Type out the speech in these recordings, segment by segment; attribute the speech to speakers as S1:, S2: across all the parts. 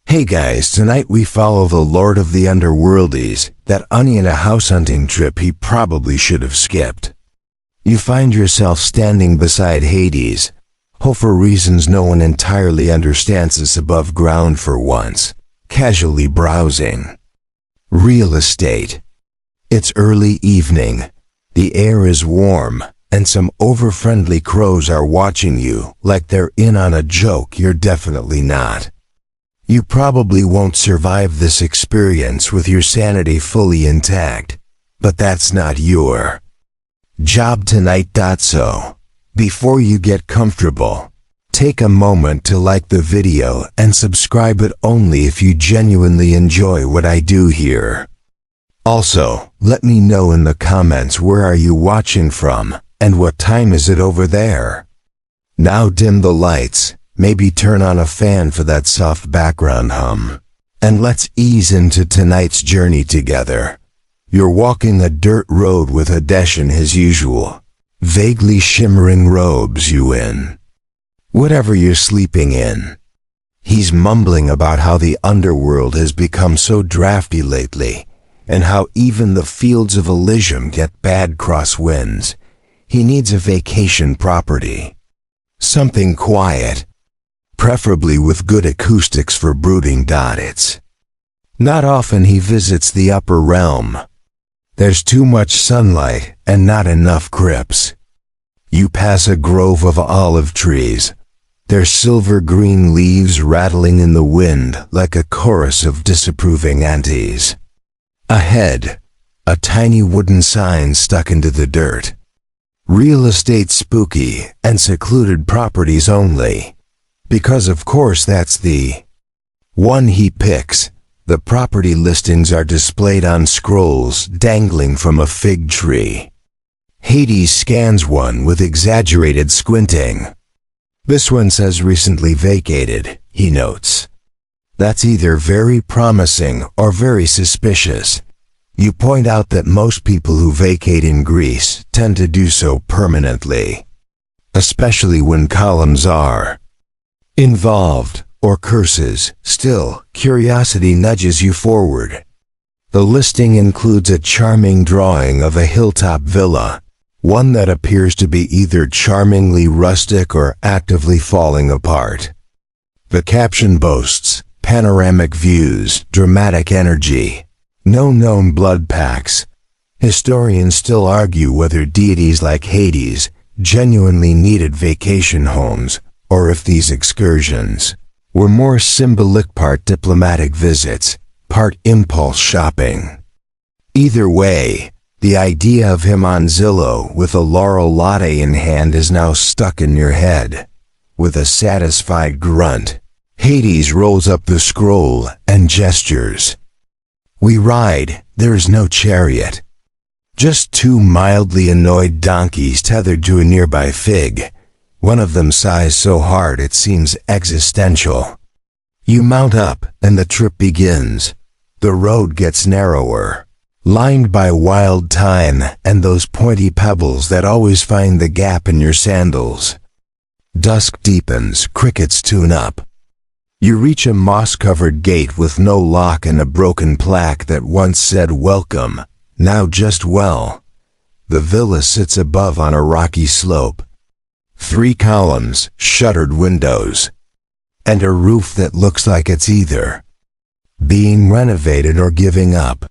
S1: Hey guys, tonight we follow the Lord of the Underworldies, that onion a house hunting trip he probably should have skipped. You find yourself standing beside Hades, for reasons no one entirely understands us above ground for once, casually browsing. Real estate. It's early evening, the air is warm, and some over-friendly crows are watching you like they're in on a joke you're definitely not. You probably won't survive this experience with your sanity fully intact, but that's not your job tonight. So, before you get comfortable, take a moment to like the video and subscribe, but only if you genuinely enjoy what I do here. Also, let me know in the comments where are you watching from, and what time is it over there. Now dim the lights. Maybe turn on a fan for that soft background hum. And let's ease into tonight's journey together. You're walking a dirt road with Hadesh in his usual, vaguely shimmering robes you in. Whatever you're sleeping in. He's mumbling about how the underworld has become so drafty lately, and how even the fields of Elysium get bad crosswinds. He needs a vacation property. Something quiet. Preferably with good acoustics for brooding. It's not often he visits the upper realm. There's too much sunlight and not enough crypts. You pass a grove of olive trees, their silver-green leaves rattling in the wind like a chorus of disapproving aunties. Ahead, a tiny wooden sign stuck into the dirt. Real estate spooky and secluded properties only. Because of course that's the one he picks. The property listings are displayed on scrolls dangling from a fig tree. Hades scans one with exaggerated squinting. This one says recently vacated, he notes. That's either very promising or very suspicious. You point out that most people who vacate in Greece tend to do so permanently. Especially when columns are involved, or curses. Still, curiosity nudges you forward. The listing includes a charming drawing of a hilltop villa, one that appears to be either charmingly rustic or actively falling apart. The caption boasts panoramic views, dramatic energy, no known blood pacts. Historians still argue whether deities like Hades genuinely needed vacation homes, or if these excursions were more symbolic, part diplomatic visits, part impulse shopping. Either way, the idea of him on Zillow with a laurel latte in hand is now stuck in your head. With a satisfied grunt, Hades rolls up the scroll and gestures. We ride, there is no chariot. Just two mildly annoyed donkeys tethered to a nearby fig. One of them sighs so hard it seems existential. You mount up, and the trip begins. The road gets narrower, lined by wild thyme and those pointy pebbles that always find the gap in your sandals. Dusk deepens, crickets tune up. You reach a moss-covered gate with no lock and a broken plaque that once said welcome, now just well. The villa sits above on a rocky slope. 3 columns, shuttered windows, and a roof that looks like it's either being renovated or giving up.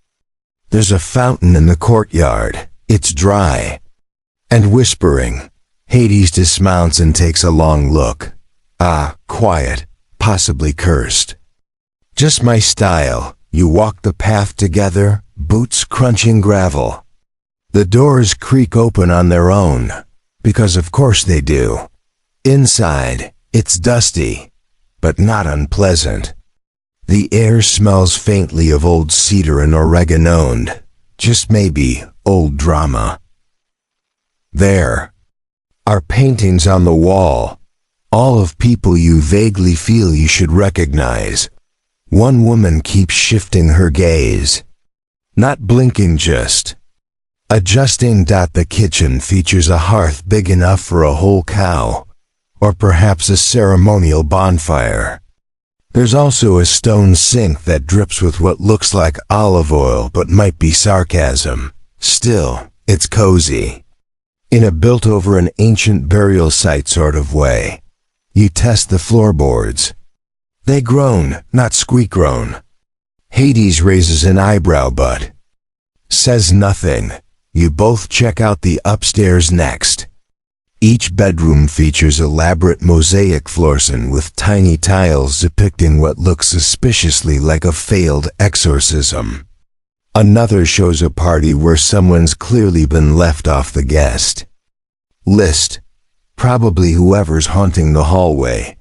S1: There's a fountain in the courtyard. It's dry and whispering. Hades dismounts and takes a long look. Ah, quiet, possibly cursed. Just my style. You walk the path together, boots crunching gravel. The doors creak open on their own. Because of course they do. Inside, it's dusty, but not unpleasant. The air smells faintly of old cedar and oregano, just maybe old drama. There are paintings on the wall, all of people you vaguely feel you should recognize. One woman keeps shifting her gaze, not blinking, just adjusting. The kitchen features a hearth big enough for a whole cow, or perhaps a ceremonial bonfire. There's also a stone sink that drips with what looks like olive oil but might be sarcasm. Still, it's cozy. In a built-over-an-ancient burial site sort of way. You test the floorboards. They groan, not squeak-groan. Hades raises an eyebrow but says nothing. You both check out the upstairs next. Each bedroom features elaborate mosaic flooring with tiny tiles depicting what looks suspiciously like a failed exorcism. Another shows a party where someone's clearly been left off the guest list, probably whoever's haunting the hallway.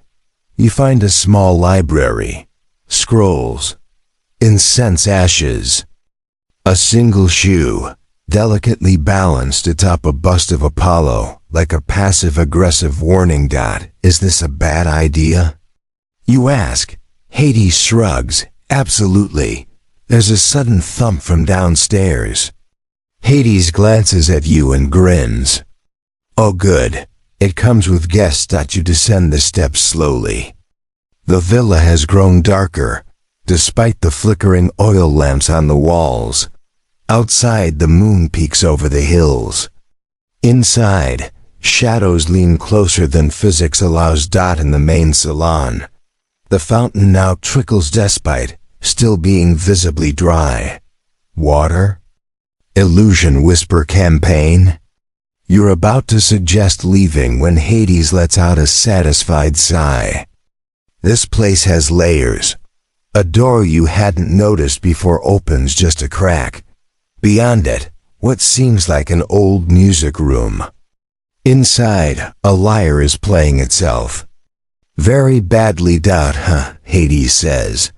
S1: You find a small library, scrolls, incense ashes, a single shoe, delicately balanced atop a bust of Apollo, like a passive-aggressive warning dot. Is this a bad idea? You ask. Hades shrugs. Absolutely. There's a sudden thump from downstairs. Hades glances at you and grins. Oh good. It comes with guests. You descend the steps slowly. The villa has grown darker, despite the flickering oil lamps on the walls. Outside, the moon peeks over the hills. Inside, shadows lean closer than physics allows. In the main salon, the fountain now trickles despite still being visibly dry. Water? Illusion whisper campaign? You're about to suggest leaving when Hades lets out a satisfied sigh. This place has layers. A door you hadn't noticed before opens just a crack. Beyond it, what seems like an old music room. Inside, a lyre is playing itself. Very badly, Hades says.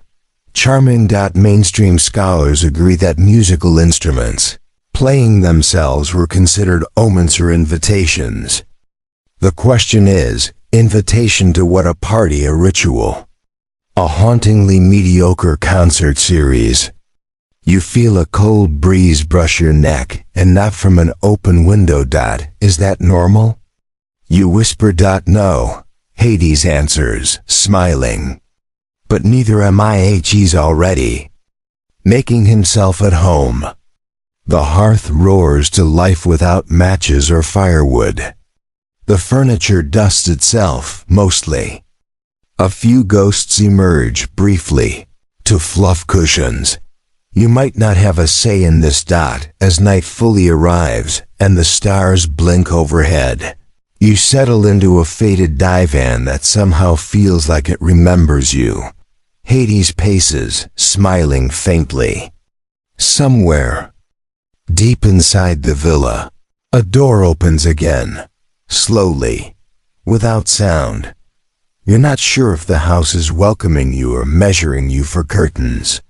S1: Charming. Mainstream scholars agree that musical instruments, playing themselves, were considered omens or invitations. The question is, invitation to what? A party, a ritual? A hauntingly mediocre concert series? You feel a cold breeze brush your neck, and not from an open window. Is that normal? You whisper. No. Hades answers, smiling. But neither am I. He's already making himself at home. The hearth roars to life without matches or firewood. The furniture dusts itself, mostly. A few ghosts emerge, briefly, to fluff cushions. You might not have a say in this. As night fully arrives, and the stars blink overhead, you settle into a faded divan that somehow feels like it remembers you. Hades paces, smiling faintly. Somewhere, deep inside the villa, a door opens again, slowly, without sound. You're not sure if the house is welcoming you or measuring you for curtains.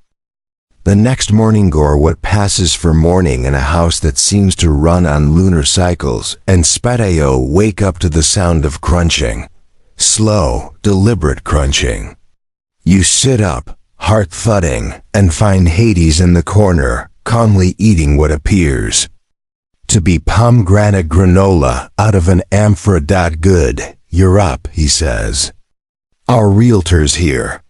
S1: The next morning, what passes for morning in a house that seems to run on lunar cycles, and Spadeo wake up to the sound of crunching. Slow, deliberate crunching. You sit up, heart thudding, and find Hades in the corner, calmly eating what appears to be pomegranate granola out of an amphora. Good, you're up, he says. Our realtor's here.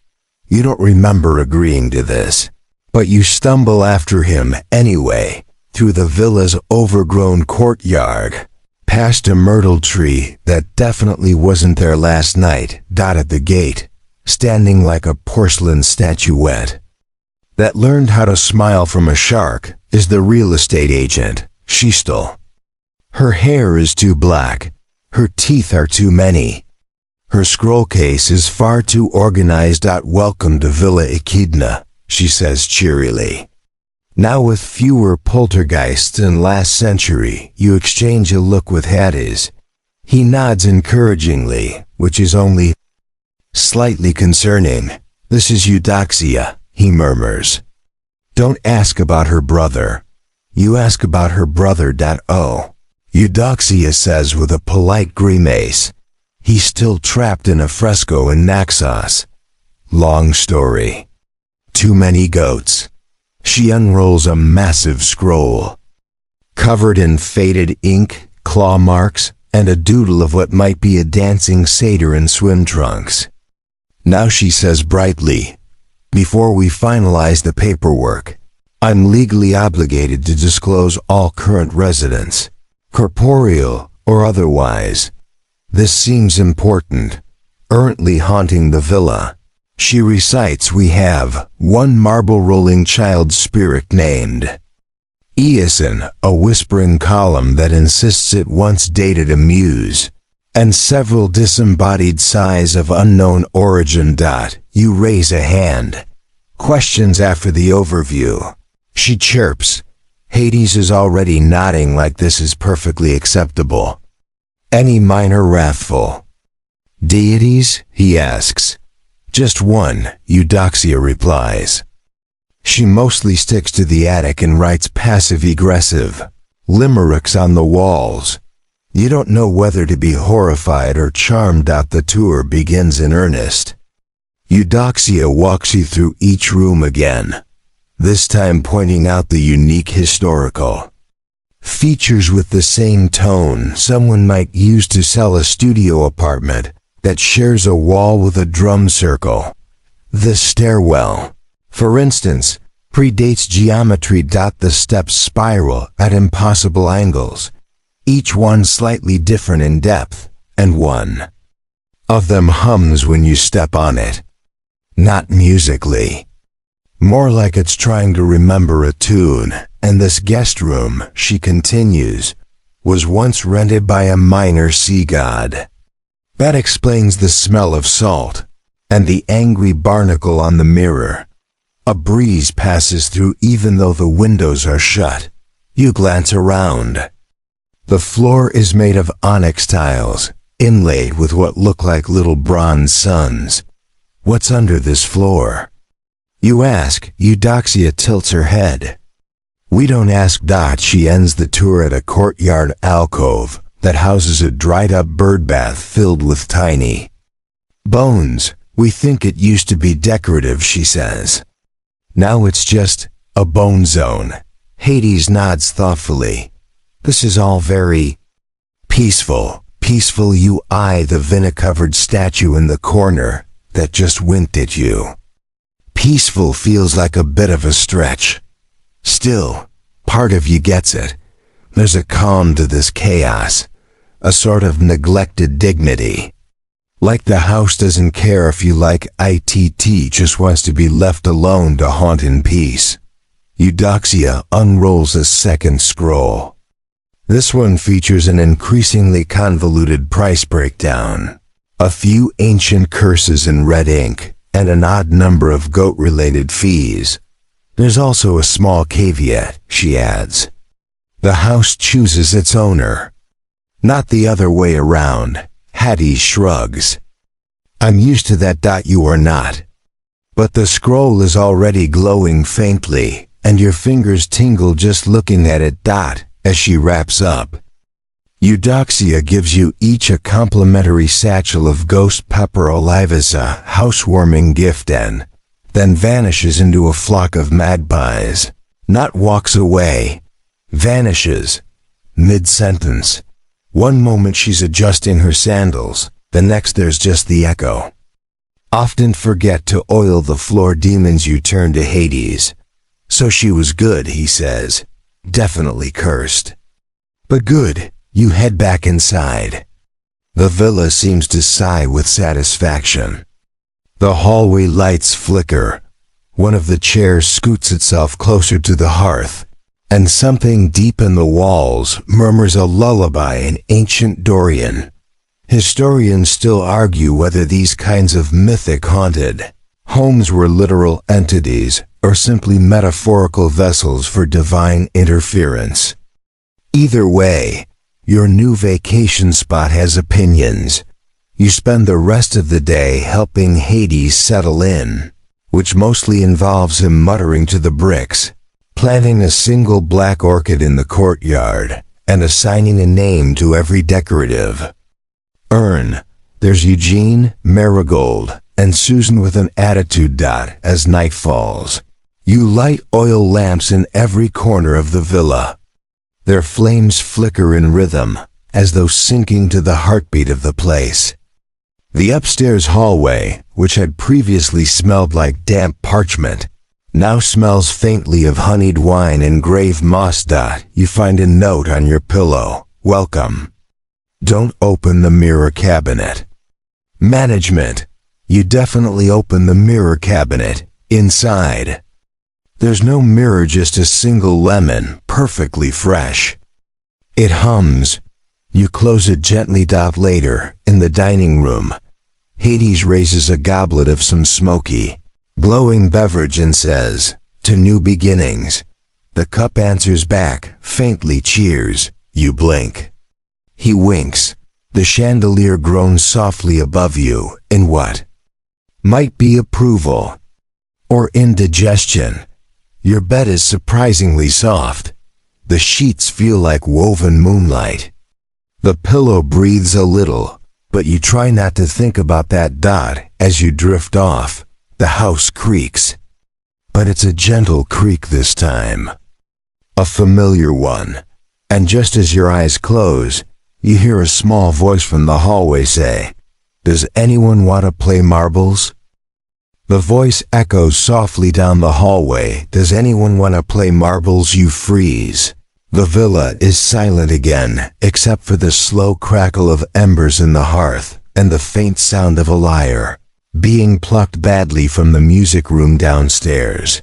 S1: You don't remember agreeing to this, but you stumble after him anyway, through the villa's overgrown courtyard, past a myrtle tree that definitely wasn't there last night. At the gate, standing like a porcelain statuette that learned how to smile from a shark, is the real estate agent, Shistel. Her hair is too black, her teeth are too many, her scroll case is far too organized. Welcome to Villa Echidna, she says cheerily. Now with fewer poltergeists than last century, you exchange a look with Hades. He nods encouragingly, which is only slightly concerning. This is Eudoxia, he murmurs. Don't ask about her brother. You ask about her brother. Oh, Eudoxia says with a polite grimace. He's still trapped in a fresco in Naxos. Long story. Too many goats. She unrolls a massive scroll, covered in faded ink, claw marks, and a doodle of what might be a dancing satyr in swim trunks. Now she says brightly, "Before we finalize the paperwork, I'm legally obligated to disclose all current residents, corporeal or otherwise. This seems important. Currently haunting the villa." She recites, "We have one marble-rolling child spirit named Eason, a whispering column that insists it once dated a muse, and several disembodied sighs of unknown origin. You raise a hand. Questions after the overview." She chirps. Hades is already nodding like this is perfectly acceptable. "Any minor wrathful deities?" he asks. "Just one," Eudoxia replies. She mostly sticks to the attic and writes passive-aggressive limericks on the walls. You don't know whether to be horrified or charmed. The tour begins in earnest. Eudoxia walks you through each room again, this time pointing out the unique historical features with the same tone someone might use to sell a studio apartment that shares a wall with a drum circle. The stairwell, for instance, predates geometry. The steps spiral at impossible angles, each one slightly different in depth, and one of them hums when you step on it. Not musically, more like it's trying to remember a tune. And this guest room, she continues, was once rented by a minor sea god. That explains the smell of salt and the angry barnacle on the mirror. A breeze passes through even though the windows are shut. You glance around. The floor is made of onyx tiles, inlaid with what look like little bronze suns. What's under this floor? You ask. Eudoxia tilts her head. We don't ask. She ends the tour at a courtyard alcove that houses a dried-up birdbath filled with tiny bones. We think it used to be decorative, she says. Now it's just a bone zone. Hades nods thoughtfully. This is all very peaceful. Peaceful. You eye the vina-covered statue in the corner that just winked at you. Peaceful feels like a bit of a stretch. Still, part of you gets it. There's a calm to this chaos, a sort of neglected dignity. Like the house doesn't care if you like it, just wants to be left alone to haunt in peace. Eudoxia unrolls a second scroll. This one features an increasingly convoluted price breakdown, a few ancient curses in red ink, and an odd number of goat-related fees. There's also a small caveat, she adds. The house chooses its owner, not the other way around. Hades shrugs. I'm used to that. You are not. But the scroll is already glowing faintly, and your fingers tingle just looking at it. As she wraps up, Eudoxia gives you each a complimentary satchel of ghost pepper olive as a housewarming gift and then vanishes into a flock of magpies. Not walks away, vanishes, mid-sentence. One moment she's adjusting her sandals, the next there's just the echo. Often forget to oil the floor. Demons. You turn to Hades. So she was good, he says. Definitely cursed. But good. You head back inside. The villa seems to sigh with satisfaction. The hallway lights flicker. One of the chairs scoots itself closer to the hearth, and something deep in the walls murmurs a lullaby in ancient Dorian. Historians still argue whether these kinds of mythic haunted homes were literal entities or simply metaphorical vessels for divine interference. Either way, your new vacation spot has opinions. You spend the rest of the day helping Hades settle in, which mostly involves him muttering to the bricks, planting a single black orchid in the courtyard, and assigning a name to every decorative urn. There's Eugene, Marigold, and Susan with an attitude. As night falls, you light oil lamps in every corner of the villa. Their flames flicker in rhythm, as though syncing to the heartbeat of the place. The upstairs hallway, which had previously smelled like damp parchment, now smells faintly of honeyed wine and grave moss. You find a note on your pillow. Welcome. Don't open the mirror cabinet. Management. You definitely open the mirror cabinet. Inside, there's no mirror, just a single lemon, perfectly fresh. It hums. You close it gently. Later, in the dining room, Hades raises a goblet of some smoky, glowing beverage and says, "To new beginnings." The cup answers back, faintly. "Cheers." You blink. He winks. The chandelier groans softly above you, in what might be approval or indigestion. Your bed is surprisingly soft. The sheets feel like woven moonlight. The pillow breathes a little, but you try not to think about that. As you drift off, the house creaks. But it's a gentle creak this time. A familiar one. And just as your eyes close, you hear a small voice from the hallway say, "Does anyone want to play marbles?" The voice echoes softly down the hallway. "Does anyone want to play marbles?" You freeze. The villa is silent again, except for the slow crackle of embers in the hearth, and the faint sound of a lyre being plucked badly from the music room downstairs.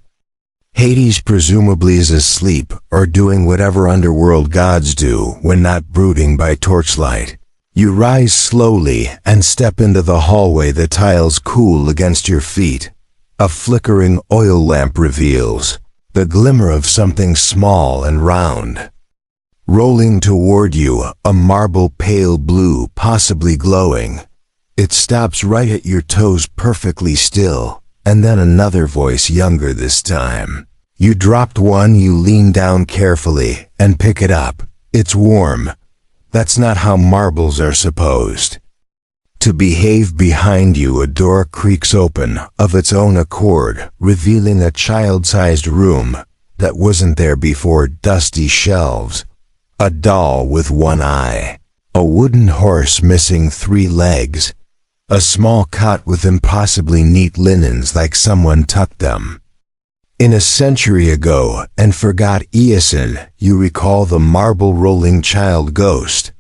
S1: Hades presumably is asleep, or doing whatever underworld gods do when not brooding by torchlight. You rise slowly and step into the hallway. The tiles cool against your feet. A flickering oil lamp reveals the glimmer of something small and round. Rolling toward you, a marble pale blue, possibly glowing. It stops right at your toes, perfectly still, and then another voice, younger this time. You dropped one. You lean down carefully and pick it up. It's warm. That's not how marbles are supposed to behave. Behind you, a door creaks open of its own accord, revealing a child-sized room that wasn't there before. Dusty shelves, a doll with one eye, a wooden horse missing 3 legs, a small cot with impossibly neat linens like someone tucked them in a century ago and forgot. Iason, you recall the marble-rolling child ghost.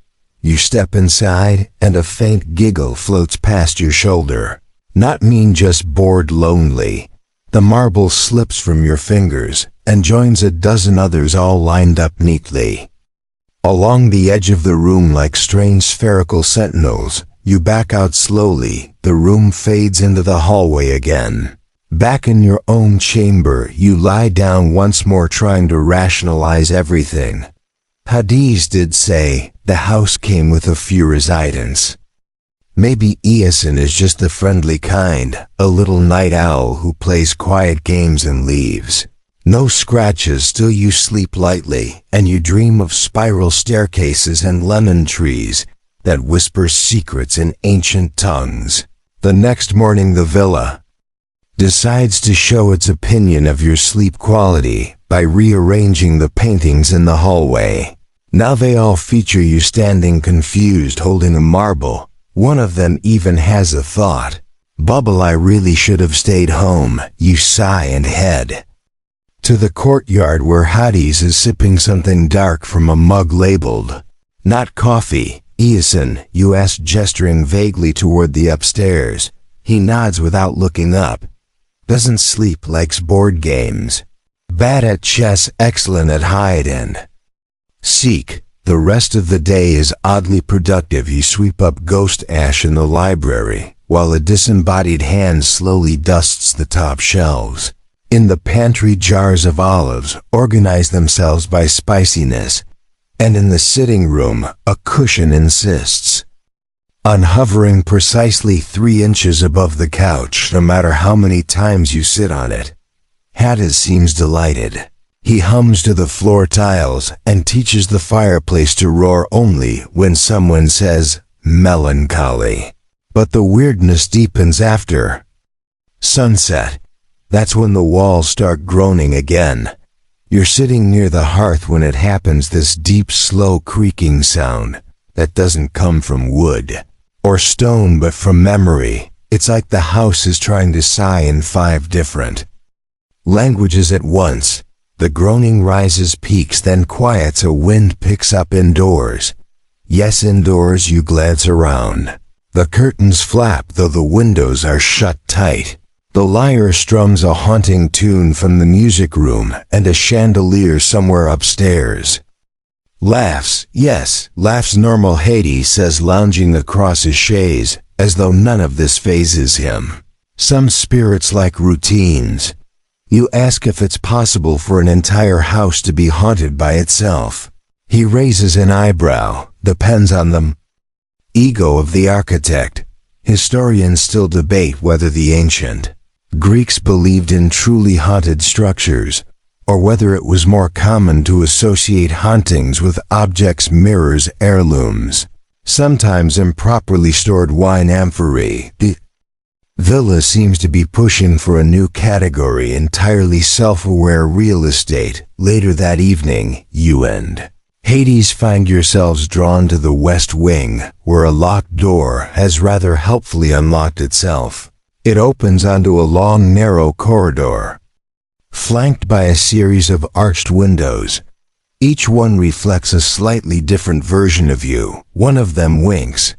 S1: You step inside, and a faint giggle floats past your shoulder. Not mean, just bored, lonely. The marble slips from your fingers and joins a dozen others, all lined up neatly along the edge of the room like strange spherical sentinels. You back out slowly. The room fades into the hallway again. Back in your own chamber, you lie down once more, trying to rationalize everything. Hades did say the house came with a few residents. Maybe Iason is just the friendly kind, a little night owl who plays quiet games and leaves. No scratches. Still you sleep lightly, and you dream of spiral staircases and lemon trees that whisper secrets in ancient tongues. The next morning, the villa decides to show its opinion of your sleep quality by rearranging the paintings in the hallway. Now they all feature you standing confused, holding a marble. One of them even has a thought. "Bubble, I really should have stayed home." You sigh and head to the courtyard where Hades is sipping something dark from a mug labeled, "Not coffee." "Iason," you ask, gesturing vaguely toward the upstairs. He nods without looking up. Doesn't sleep, likes board games. Bad at chess, excellent at hide and seek. The rest of the day is oddly productive. You sweep up ghost ash in the library, while a disembodied hand slowly dusts the top shelves. In the pantry, jars of olives organize themselves by spiciness, and in the sitting room, a cushion insists on hovering precisely 3 inches above the couch, no matter how many times you sit on it. Hades seems delighted. He hums to the floor tiles and teaches the fireplace to roar only when someone says, "Melancholy." But the weirdness deepens after sunset. That's when the walls start groaning again. You're sitting near the hearth when it happens, this deep, slow creaking sound that doesn't come from wood. or stone but from memory. It's like the house is trying to sigh in 5 different languages at once. The groaning rises, peaks, then quiets. A wind picks up indoors. Yes, indoors. You glance around. The curtains flap though the windows are shut tight. The lyre strums a haunting tune from the music room, and a chandelier somewhere upstairs laughs. Yes, laughs. Normal, Hades says, lounging across his chaise, as though none of this phases him. Some spirits like routines. You ask if it's possible for an entire house to be haunted by itself. He raises an eyebrow. Depends on the ego of the architect. Historians still debate whether the ancient Greeks believed in truly haunted structures, or whether it was more common to associate hauntings with objects, mirrors, heirlooms, sometimes improperly stored wine amphorae. The villa seems to be pushing for a new category, entirely self-aware real estate. Later that evening, you and Hades find yourselves drawn to the west wing, where a locked door has rather helpfully unlocked itself. It opens onto a long, narrow corridor, flanked by a series of arched windows. Each one reflects a slightly different version of you. One of them winks.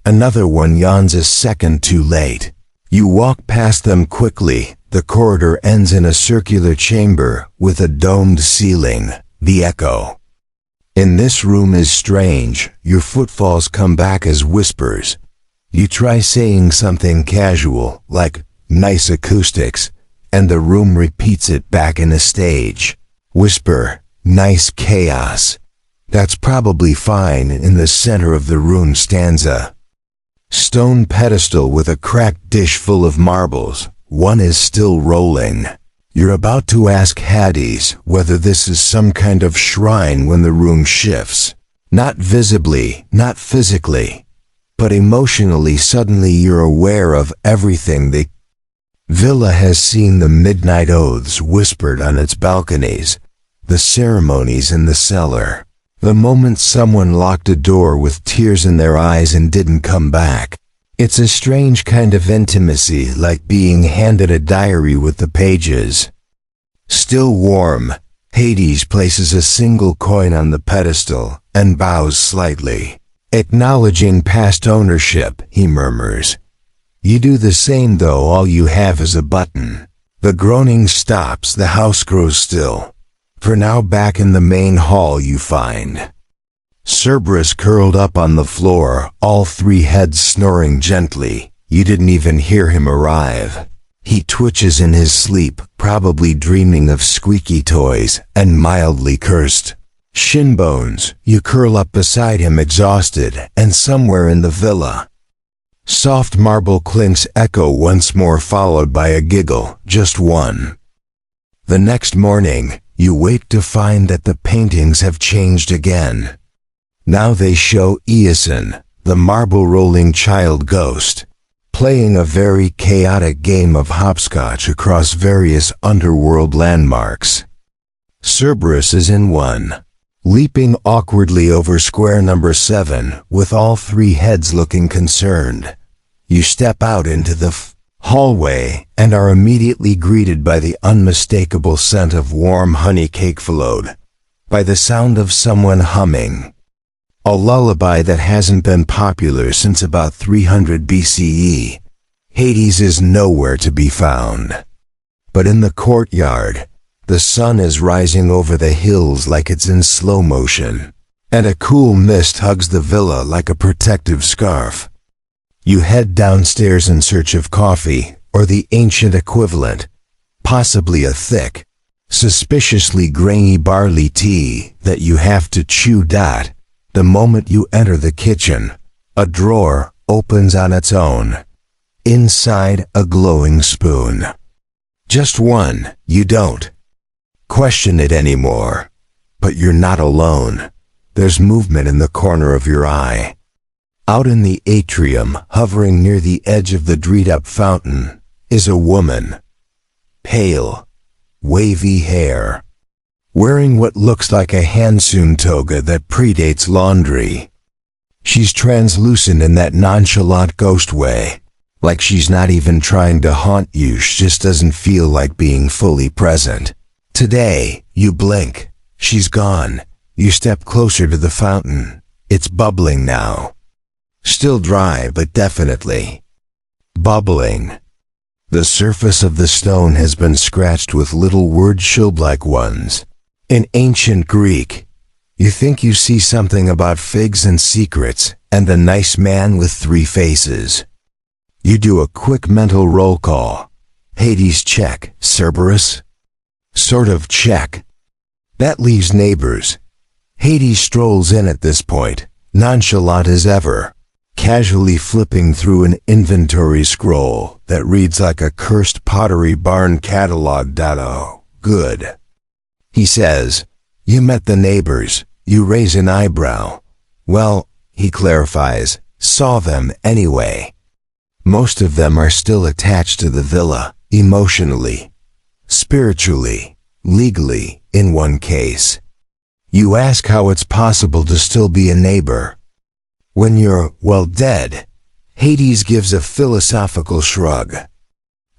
S1: Another one yawns a second too late. You walk past them quickly. The corridor ends in a circular chamber with a domed ceiling. The echo in this room is strange. Your footfalls come back as whispers. You try saying something casual, like, "Nice acoustics," and the room repeats it back in a stage whisper. "Nice chaos." That's probably fine. In the center of the room stands a stone pedestal with a cracked dish full of marbles. One is still rolling. You're about to ask Hades whether this is some kind of shrine when the room shifts. Not visibly, not physically, but emotionally. Suddenly you're aware of everything. The villa has seen the midnight oaths whispered on its balconies, the ceremonies in the cellar, the moment someone locked a door with tears in their eyes and didn't come back. It's a strange kind of intimacy, like being handed a diary with the pages still warm. Hades places a single coin on the pedestal and bows slightly, acknowledging past ownership. He murmurs, "You do the same, though all you have is a button." The groaning stops. The house grows still. For now, back in the main hall, you find Cerberus curled up on the floor, all 3 heads snoring gently. You didn't even hear him arrive. He twitches in his sleep, probably dreaming of squeaky toys and mildly cursed shin bones. You curl up beside him, exhausted, and somewhere in the villa, soft marble clinks echo once more, followed by a giggle. Just one. The next morning, you wake to find that the paintings have changed again. Now they show Iason, the marble-rolling child ghost, playing a very chaotic game of hopscotch across various underworld landmarks. Cerberus is in one, leaping awkwardly over square number 7, with all 3 heads looking concerned. You step out into the hallway and are immediately greeted by the unmistakable scent of warm honey cake, followed by the sound of someone humming a lullaby that hasn't been popular since about 300 BCE. Hades is nowhere to be found. But in the courtyard, the sun is rising over the hills like it's in slow motion, and a cool mist hugs the villa like a protective scarf. You head downstairs in search of coffee, or the ancient equivalent, possibly a thick, suspiciously grainy barley tea that you have to chew. The moment you enter the kitchen, a drawer opens on its own. Inside, a glowing spoon. Just one. You don't question it anymore. But you're not alone. There's movement in the corner of your eye. Out in the atrium, hovering near the edge of the dried-up fountain, is a woman. Pale, wavy hair, wearing what looks like a hand-sewn toga that predates laundry. She's translucent in that nonchalant ghost way. Like she's not even trying to haunt you, she just doesn't feel like being fully present. Today, you blink. She's gone. You step closer to the fountain. It's bubbling now. Still dry, but definitely bubbling. The surface of the stone has been scratched with little word shield-like ones. In ancient Greek, you think you see something about figs and secrets and the nice man with 3 faces. You do a quick mental roll call. Hades check. Cerberus? Sort of check. That leaves neighbors. Hades strolls in at this point, nonchalant as ever, casually flipping through an inventory scroll that reads like a cursed Pottery Barn catalog. Oh, good. He says, "You met the neighbors." You raise an eyebrow. "Well," he clarifies, "saw them anyway." Most of them are still attached to the villa, emotionally, spiritually, legally, in one case. You ask how it's possible to still be a neighbor when you're, well, dead. Hades gives a philosophical shrug.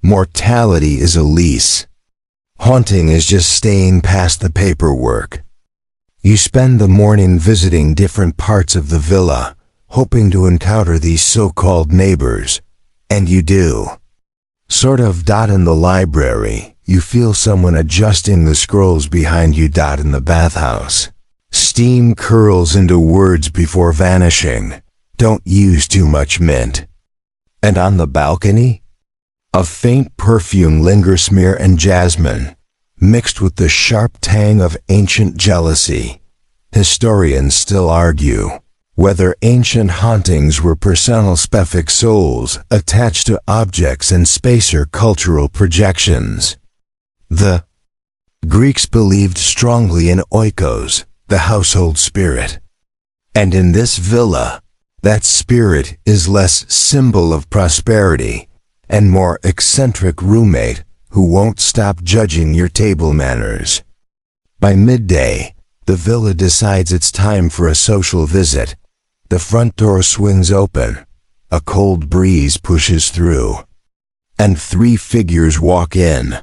S1: Mortality is a lease. Haunting is just staying past the paperwork. You spend the morning visiting different parts of the villa, hoping to encounter these so-called neighbors. And you do. Sort of. In the library, you feel someone adjusting the scrolls behind you. In the bathhouse, steam curls into words before vanishing. Don't use too much mint. And on the balcony, a faint perfume lingers, smear and jasmine, mixed with the sharp tang of ancient jealousy. Historians still argue whether ancient hauntings were personal-specific souls attached to objects in space or cultural projections. The Greeks believed strongly in oikos, the household spirit. And in this villa, that spirit is less symbol of prosperity and more eccentric roommate who won't stop judging your table manners. By midday, the villa decides it's time for a social visit. The front door swings open. A cold breeze pushes through. And 3 figures walk in.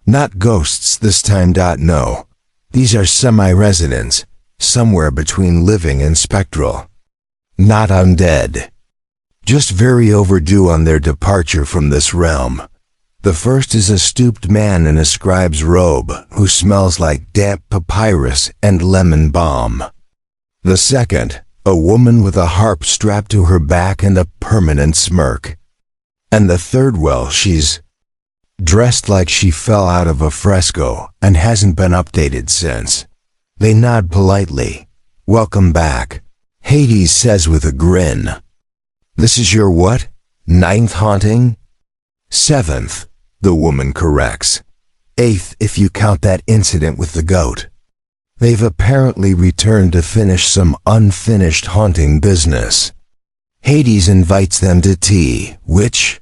S1: Not ghosts this time. No. These are semi-residents, somewhere between living and spectral. Not undead. Just very overdue on their departure from this realm. The first is a stooped man in a scribe's robe who smells like damp papyrus and lemon balm. The second, a woman with a harp strapped to her back and a permanent smirk. And the third, well, she's dressed like she fell out of a fresco and hasn't been updated since. They nod politely. "Welcome back," Hades says with a grin. "This is your what? 9th haunting?" "7th, the woman corrects. 8th if you count that incident with the goat. They've apparently returned to finish some unfinished haunting business." Hades invites them to tea, which,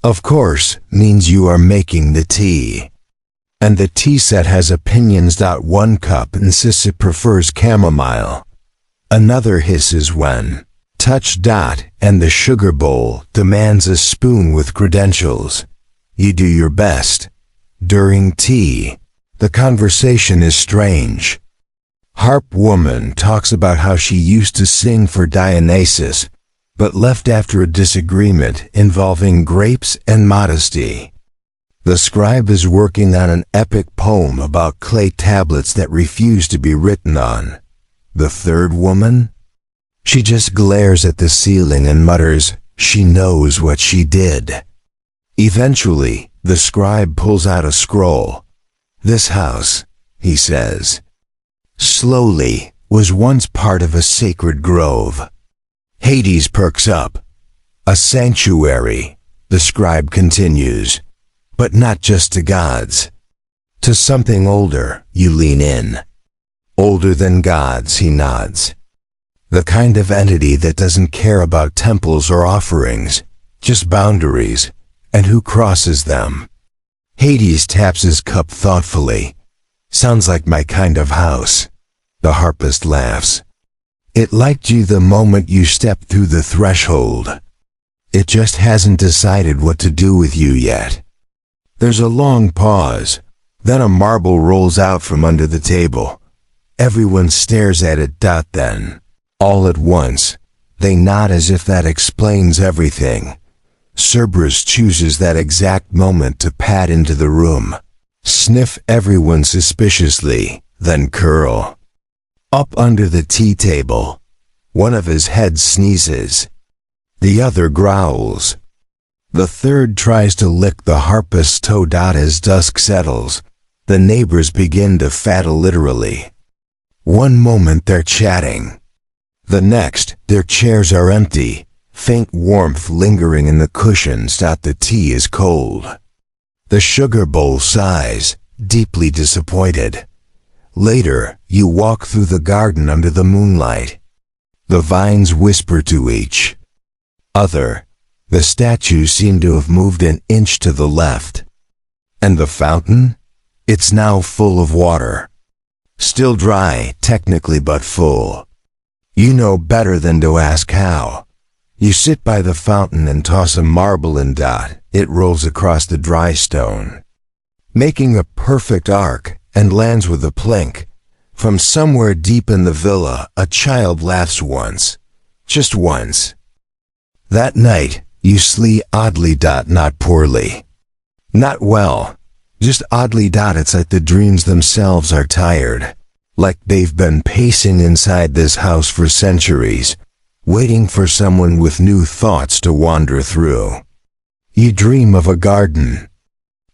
S1: of course, means you are making the tea. And the tea set has opinions. 1 cup insists it prefers chamomile. Another hisses when touched. And the sugar bowl demands a spoon with credentials. You do your best. During tea, the conversation is strange. Harp woman talks about how she used to sing for Dionysus, but left after a disagreement involving grapes and modesty. The scribe is working on an epic poem about clay tablets that refuse to be written on. The third woman? She just glares at the ceiling and mutters, she knows what she did. Eventually, the scribe pulls out a scroll. "This house," he says, "slowly, was once part of a sacred grove." Hades perks up. "A sanctuary," the scribe continues, "but not just to gods. To something older," you lean in. "Older than gods," he nods. "The kind of entity that doesn't care about temples or offerings, just boundaries, and who crosses them." Hades taps his cup thoughtfully. "Sounds like my kind of house." The harpist laughs. It liked you the moment you stepped through the threshold. It just hasn't decided what to do with you yet. There's a long pause. Then a marble rolls out from under the table. Everyone stares at it. Then, all at once, they nod as if that explains everything. Cerberus chooses that exact moment to pad into the room, sniff everyone suspiciously, then curl up under the tea table. One of his heads sneezes. The other growls. The third tries to lick the harpist's toe. As dusk settles, the neighbors begin to faddle literally. One moment they're chatting. The next, their chairs are empty, faint warmth lingering in the cushions. The tea is cold. The sugar bowl sighs, deeply disappointed. Later, you walk through the garden under the moonlight. The vines whisper to each other. The statues seem to have moved an inch to the left. And the fountain? It's now full of water. Still dry, technically, but full. You know better than to ask how. You sit by the fountain and toss a marble in. It rolls across the dry stone, making a perfect arc, and lands with a plink. From somewhere deep in the villa, a child laughs once. Just once. That night, you sleep oddly. Not poorly. Not well. Just oddly. It's like the dreams themselves are tired. Like they've been pacing inside this house for centuries, waiting for someone with new thoughts to wander through. You dream of a garden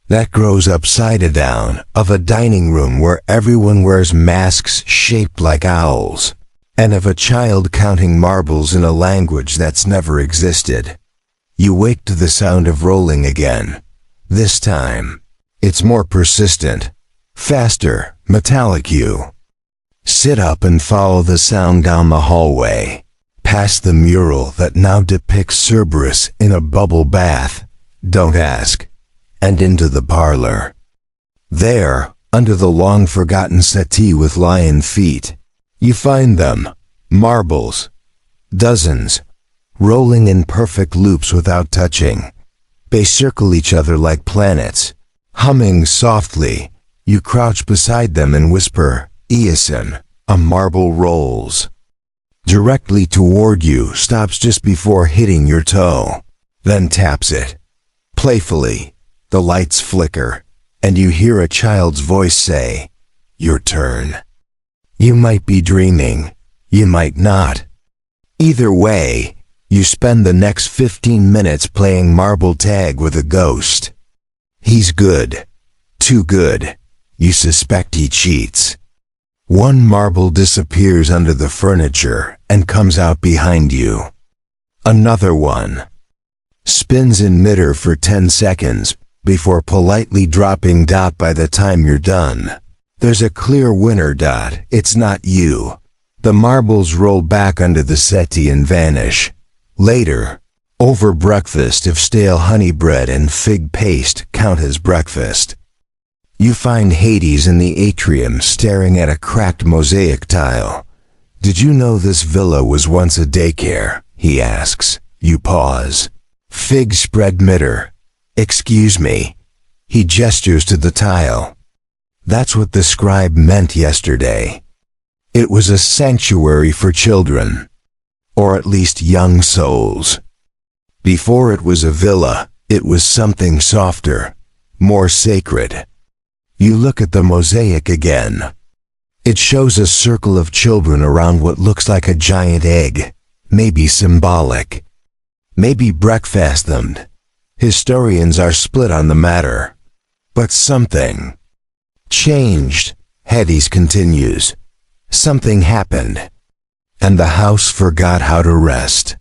S1: that grows upside down, of a dining room where everyone wears masks shaped like owls, and of a child counting marbles in a language that's never existed. You wake to the sound of rolling again. This time, it's more persistent, faster, metallic. You sit up and follow the sound down the hallway, past the mural that now depicts Cerberus in a bubble bath, don't ask, and into the parlor. There, under the long-forgotten settee with lion feet, you find them, marbles, dozens, rolling in perfect loops without touching. They circle each other like planets. Humming softly, you crouch beside them and whisper, "Eosin." A marble rolls directly toward you, stops just before hitting your toe, then taps it. Playfully, the lights flicker, and you hear a child's voice say, "Your turn." You might be dreaming, you might not. Either way, you spend the next 15 minutes playing marble tag with a ghost. He's good. Too good. You suspect he cheats. One marble disappears under the furniture and comes out behind you. Another one spins in midair for 10 seconds before politely dropping. By the time you're done, there's a clear winner. It's not you. The marbles roll back under the settee and vanish. Later, over breakfast, if stale honey bread and fig paste count as breakfast, you find Hades in the atrium staring at a cracked mosaic tile. "Did you know this villa was once a daycare?" he asks. You pause. Fig spread midair. "Excuse me." He gestures to the tile. "That's what the scribe meant yesterday. It was a sanctuary for children, or at least young souls. Before it was a villa, it was something softer, more sacred." You look at the mosaic again. It shows a circle of children around what looks like a giant egg, maybe symbolic, maybe breakfast-themed. Historians are split on the matter. But something changed, Hades continues. Something happened, and the house forgot how to rest.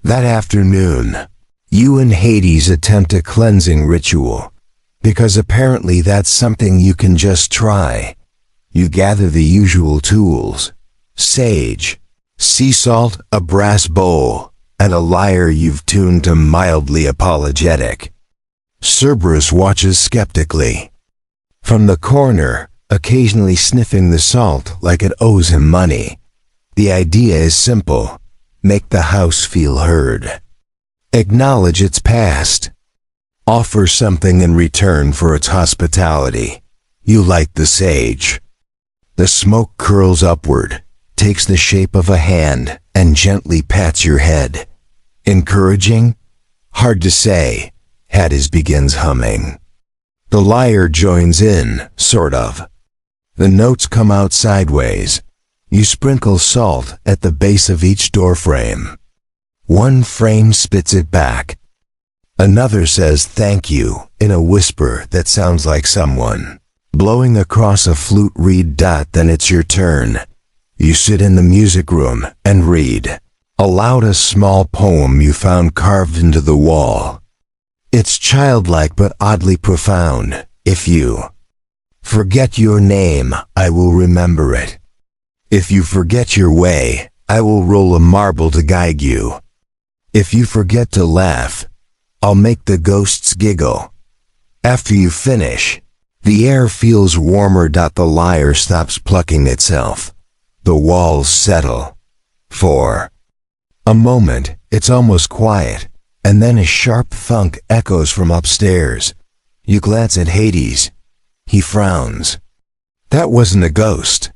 S1: That afternoon, you and Hades attempt a cleansing ritual, because apparently that's something you can just try. You gather the usual tools: sage, sea salt, a brass bowl, and a lyre you've tuned to mildly apologetic. Cerberus watches skeptically from the corner, occasionally sniffing the salt like it owes him money. The idea is simple. Make the house feel heard. Acknowledge its past. Offer something in return for its hospitality. You light the sage. The smoke curls upward, takes the shape of a hand, and gently pats your head. Encouraging? Hard to say. Hades begins humming. The lyre joins in, sort of. The notes come out sideways. You sprinkle salt at the base of each doorframe. One frame spits it back. Another says thank you in a whisper that sounds like someone blowing across a flute reed. Then it's your turn. You sit in the music room and read aloud a small poem you found carved into the wall. It's childlike but oddly profound. If you forget your name, I will remember it. If you forget your way, I will roll a marble to guide you. If you forget to laugh, I'll make the ghosts giggle. After you finish, the air feels warmer. The lyre stops plucking itself. The walls settle. For a moment, it's almost quiet, and then a sharp thunk echoes from upstairs. You glance at Hades. He frowns. That wasn't a ghost.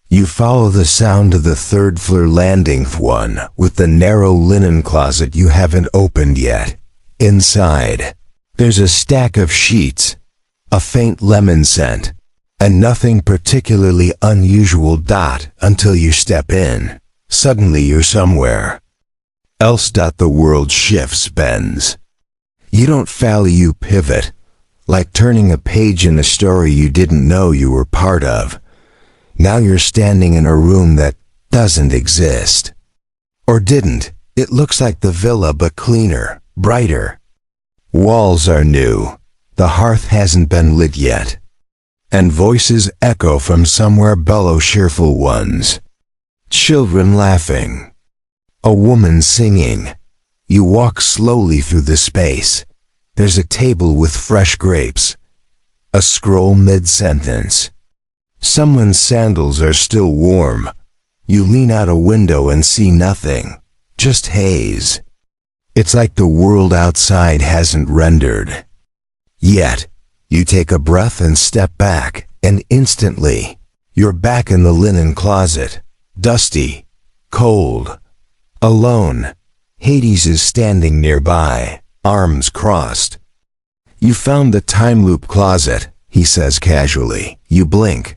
S1: You follow the sound to the third-floor landing, one with the narrow linen closet you haven't opened yet. Inside, there's a stack of sheets, a faint lemon scent, and nothing particularly unusual. Until you step in. Suddenly you're somewhere else. The world shifts, bends. You don't fail, you pivot, like turning a page in a story you didn't know you were part of. Now you're standing in a room that doesn't exist. Or didn't. It looks like the villa but cleaner, brighter. Walls are new. The hearth hasn't been lit yet. And voices echo from somewhere below, cheerful ones. Children laughing. A woman singing. You walk slowly through the space. There's a table with fresh grapes. A scroll mid-sentence. Someone's sandals are still warm. You lean out a window and see nothing. Just haze. It's like the world outside hasn't rendered. Yet, you take a breath and step back, and instantly, you're back in the linen closet. Dusty. Cold. Alone. Hades is standing nearby, arms crossed. You found the time loop closet, he says casually. You blink.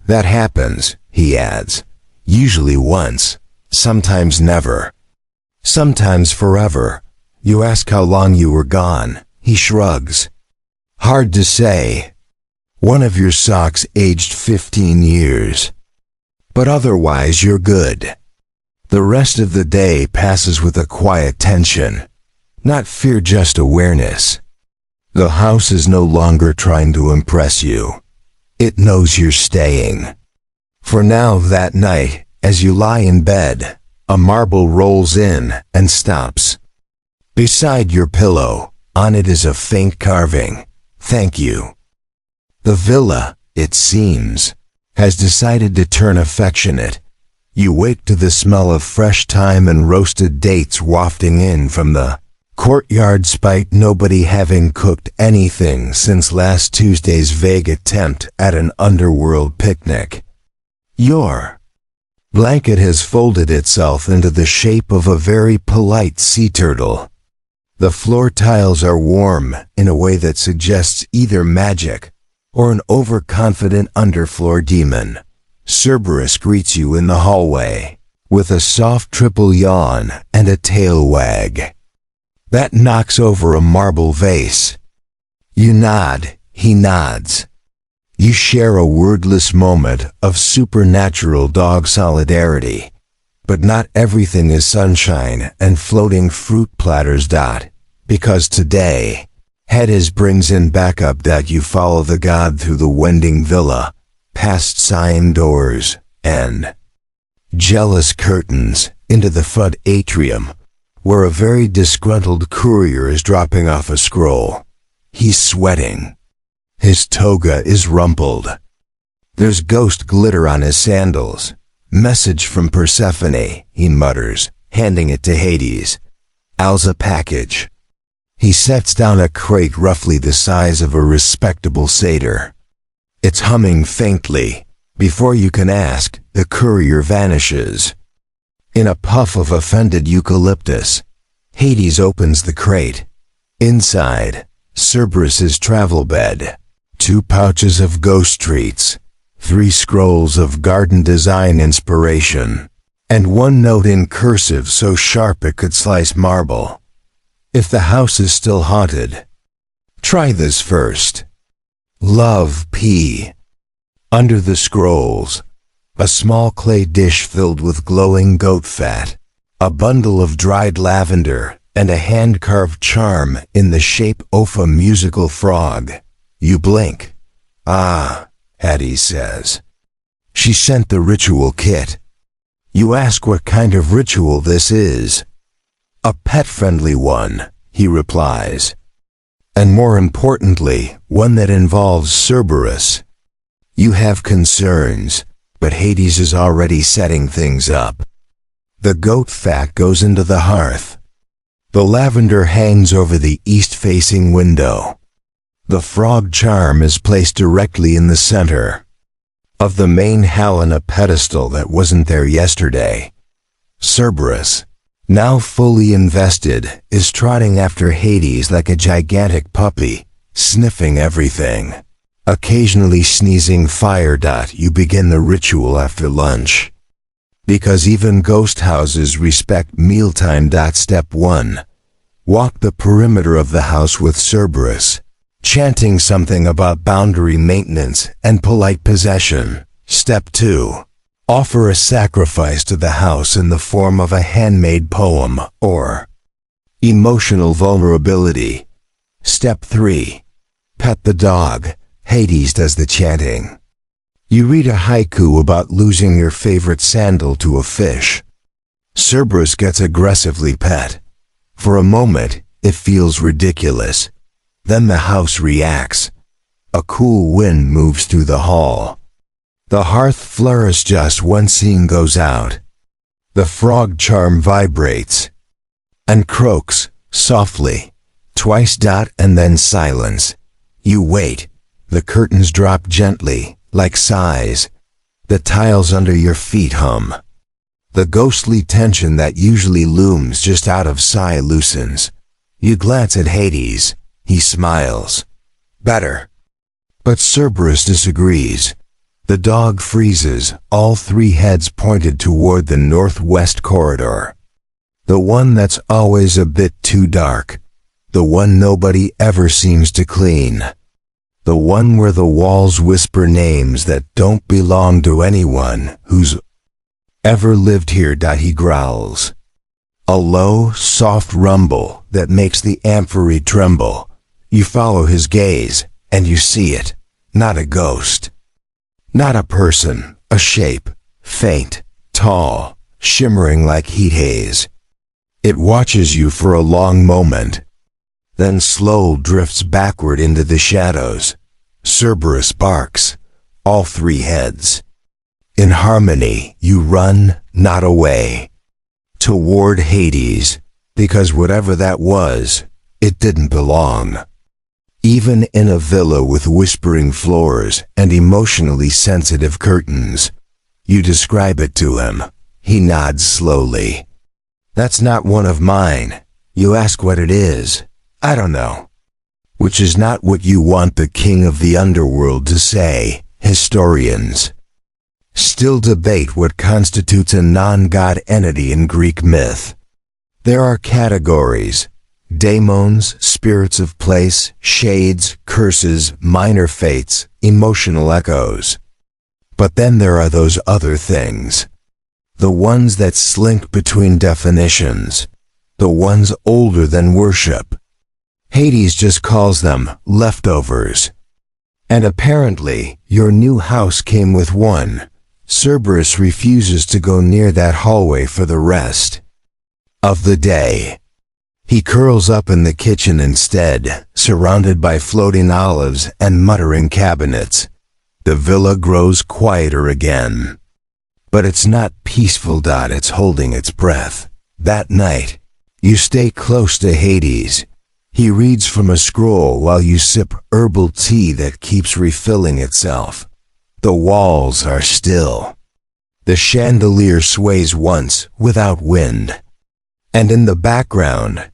S1: That happens, he adds. Usually once. Sometimes never. Sometimes forever. You ask how long you were gone. He shrugs. Hard to say. One of your socks aged 15 years. But otherwise you're good. The rest of the day passes with a quiet tension. Not fear, just awareness. The house is no longer trying to impress you. It knows you're staying. For now, that night, as you lie in bed, a marble rolls in and stops. Beside your pillow, on it is a faint carving. Thank you. The villa, it seems, has decided to turn affectionate. You wake to the smell of fresh thyme and roasted dates wafting in from the courtyard, despite nobody having cooked anything since last Tuesday's vague attempt at an underworld picnic. Your blanket has folded itself into the shape of a very polite sea turtle. The floor tiles are warm in a way that suggests either magic or an overconfident underfloor demon. Cerberus greets you in the hallway with a soft triple yawn and a tail wag that knocks over a marble vase. You nod, he nods. You share a wordless moment of supernatural dog solidarity. But not everything is sunshine and floating fruit platters. Because today, Hades brings in backup. You follow the god through the wending villa, past sighing doors and jealous curtains, into the front atrium, where a very disgruntled courier is dropping off a scroll. He's sweating. His toga is rumpled. There's ghost glitter on his sandals. Message from Persephone, he mutters, handing it to Hades. How's a package? He sets down a crate roughly the size of a respectable satyr. It's humming faintly. Before you can ask, the courier vanishes. In a puff of offended eucalyptus, Hades opens the crate. Inside, Cerberus's travel bed, 2 pouches of ghost treats, 3 scrolls of garden design inspiration, and 1 note in cursive so sharp it could slice marble. If the house is still haunted, try this first. Love P. Under the scrolls, a small clay dish filled with glowing goat fat, a bundle of dried lavender, and a hand-carved charm in the shape of a musical frog. You blink. Ah, Hades says. She sent the ritual kit. You ask what kind of ritual this is. A pet-friendly one, he replies. And more importantly, one that involves Cerberus. You have concerns, but Hades is already setting things up. The goat fat goes into the hearth. The lavender hangs over the east-facing window. The frog charm is placed directly in the center of the main hall on a pedestal that wasn't there yesterday. Cerberus, now fully invested, is trotting after Hades like a gigantic puppy, sniffing everything. Occasionally sneezing fire. You begin the ritual after lunch. Because even ghost houses respect mealtime. Step 1. Walk the perimeter of the house with Cerberus, chanting something about boundary maintenance and polite possession. Step 2. Offer a sacrifice to the house in the form of a handmade poem or emotional vulnerability. Step 3. Pet the dog. Hades does the chanting. You read a haiku about losing your favorite sandal to a fish. Cerberus gets aggressively pet. For a moment, it feels ridiculous. Then the house reacts. A cool wind moves through the hall. The hearth flutters just when scene goes out. The frog charm vibrates and croaks softly, twice. And then silence. You wait. The curtains drop gently, like sighs. The tiles under your feet hum. The ghostly tension that usually looms just out of sigh loosens. You glance at Hades. He smiles. Better. But Cerberus disagrees. The dog freezes, all 3 heads pointed toward the northwest corridor. The one that's always a bit too dark. The one nobody ever seems to clean. The one where the walls whisper names that don't belong to anyone who's ever lived here. He growls. A low, soft rumble that makes the amphory tremble. You follow his gaze, and you see it. Not a ghost. Not a person. A shape. Faint, tall, shimmering like heat haze. It watches you for a long moment, then slow drifts backward into the shadows. Cerberus barks. All 3 heads. In harmony, you run, not away. Toward Hades, because whatever that was, it didn't belong. Even in a villa with whispering floors and emotionally sensitive curtains. You describe it to him. He nods slowly. That's not one of mine. You ask what it is. I don't know. Which is not what you want the king of the underworld to say. Historians still debate what constitutes a non-god entity in Greek myth. There are categories: daemons, spirits of place, shades, curses, minor fates, emotional echoes. But then there are those other things. The ones that slink between definitions. The ones older than worship. Hades just calls them leftovers. And apparently, your new house came with one. Cerberus refuses to go near that hallway for the rest of the day. He curls up in the kitchen instead, surrounded by floating olives and muttering cabinets. The villa grows quieter again. But it's not peaceful. It's holding its breath. That night, you stay close to Hades. He reads from a scroll while you sip herbal tea that keeps refilling itself. The walls are still. The chandelier sways once without wind. And in the background,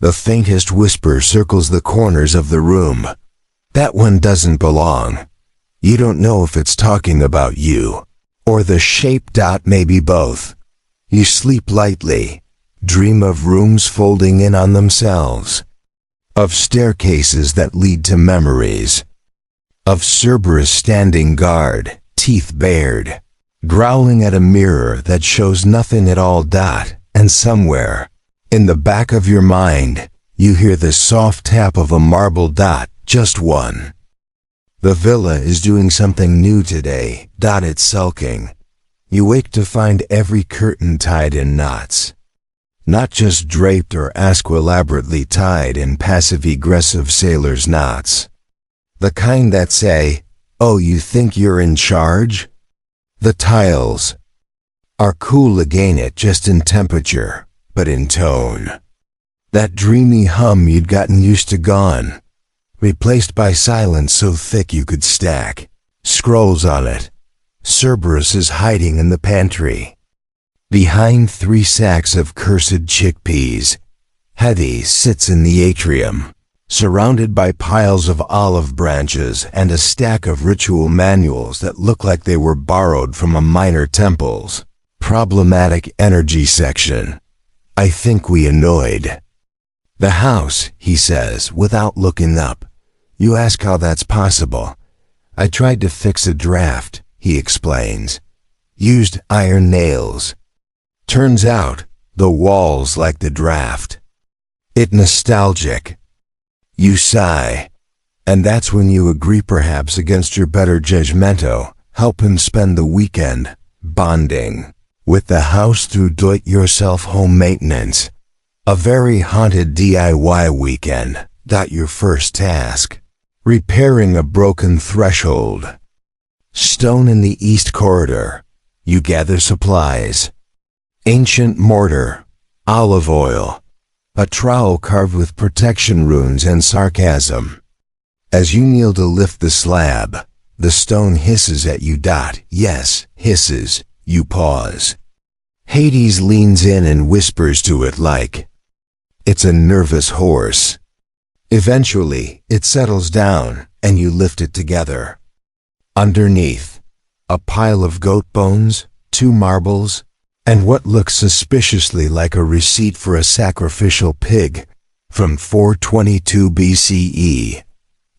S1: the faintest whisper circles the corners of the room. That one doesn't belong. You don't know if it's talking about you, or the shape. Maybe both. You sleep lightly, dream of rooms folding in on themselves, of staircases that lead to memories, of Cerberus standing guard, teeth bared, growling at a mirror that shows nothing at all. And somewhere, in the back of your mind, you hear the soft tap of a marble. Just one. The villa is doing something new today. It's sulking. You wake to find every curtain tied in knots. Not just draped or elaborately tied in passive-aggressive sailor's knots. The kind that say, "Oh, you think you're in charge?" The tiles are cool again, it just in temperature, but in tone. That dreamy hum you'd gotten used to gone, replaced by silence so thick you could stack scrolls on it. Cerberus is hiding in the pantry, behind 3 sacks of cursed chickpeas. Hades sits in the atrium, surrounded by piles of olive branches and a stack of ritual manuals that look like they were borrowed from a minor temple's problematic energy section. "I think we annoyed the house," he says without looking up. You ask how that's possible. "I tried to fix a draft," he explains. "Used iron nails. Turns out, the walls like the draft. It nostalgic." You sigh. And that's when you agree, perhaps against your better judgmento, help him spend the weekend bonding with the house through do-it-yourself home maintenance. A very haunted DIY weekend. Your first task: repairing a broken threshold. Stone in the east corridor. You gather supplies. Ancient mortar, olive oil, a trowel carved with protection runes and sarcasm. As you kneel to lift the slab, the stone hisses at you. Yes, hisses. You pause. Hades leans in and whispers to it like it's a nervous horse. Eventually, it settles down, and you lift it together. Underneath, a pile of goat bones, 2 marbles, and what looks suspiciously like a receipt for a sacrificial pig from 422 BCE.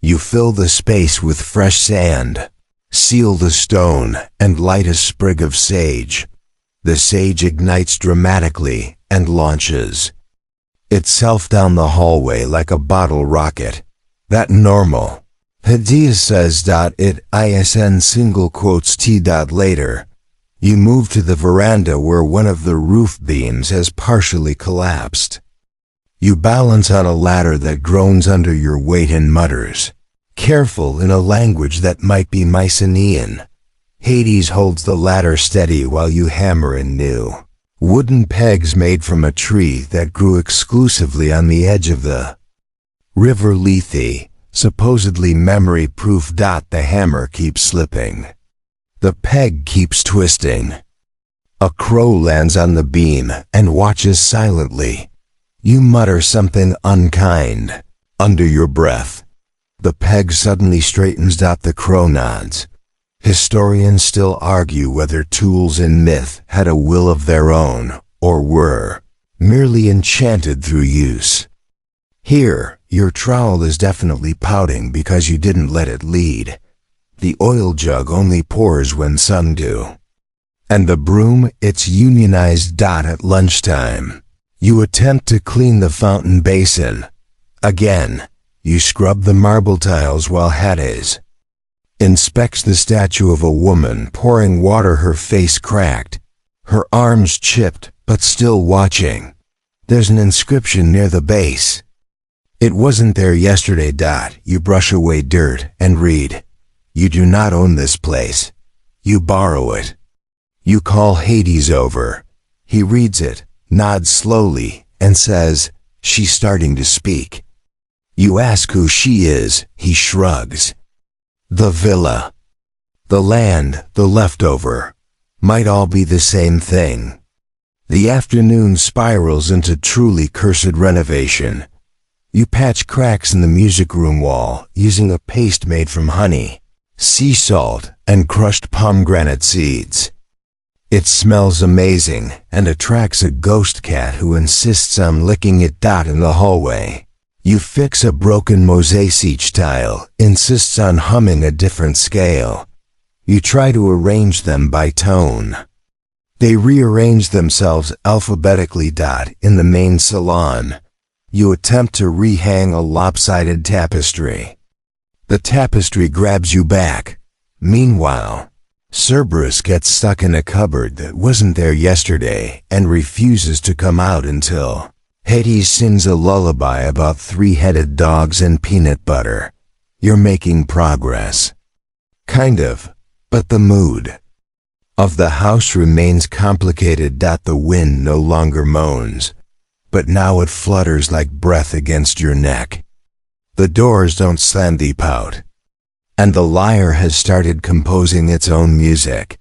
S1: You fill the space with fresh sand, seal the stone, and light a sprig of sage. The sage ignites dramatically and launches itself down the hallway like a bottle rocket. That normal. Hades says. It isn single quotes t. Later, you move to the veranda where one of the roof beams has partially collapsed. You balance on a ladder that groans under your weight and mutters, careful, in a language that might be Mycenaean. Hades holds the ladder steady while you hammer in new wooden pegs made from a tree that grew exclusively on the edge of the river Lethe, supposedly memory-proof. The hammer keeps slipping. The peg keeps twisting. A crow lands on the beam and watches silently. You mutter something unkind under your breath. The peg suddenly straightens. The crow nods. Historians still argue whether tools in myth had a will of their own, or were merely enchanted through use. Here, your trowel is definitely pouting because you didn't let it lead. The oil jug only pours when sung to. And the broom, it's unionized. At lunchtime, you attempt to clean the fountain basin. Again, you scrub the marble tiles while Hades inspects the statue of a woman pouring water, her face cracked, her arms chipped, but still watching. There's an inscription near the base. It wasn't there yesterday. You brush away dirt and read, "You do not own this place. You borrow it." You call Hades over. He reads it, nods slowly, and says, "She's starting to speak." You ask who she is. He shrugs. The villa, the land, the leftover, might all be the same thing. The afternoon spirals into truly cursed renovation. You patch cracks in the music room wall using a paste made from honey, sea salt, and crushed pomegranate seeds. It smells amazing and attracts a ghost cat who insists on licking it. In the hallway, you fix a broken mosaic tile, insists on humming a different scale. You try to arrange them by tone. They rearrange themselves alphabetically. In the main salon, you attempt to rehang a lopsided tapestry. The tapestry grabs you back. Meanwhile, Cerberus gets stuck in a cupboard that wasn't there yesterday and refuses to come out until Hades sings a lullaby about three-headed dogs and peanut butter. You're making progress. Kind of, but the mood of the house remains complicated. The wind no longer moans, but now it flutters like breath against your neck. The doors don't slam deep out, and the lyre has started composing its own music.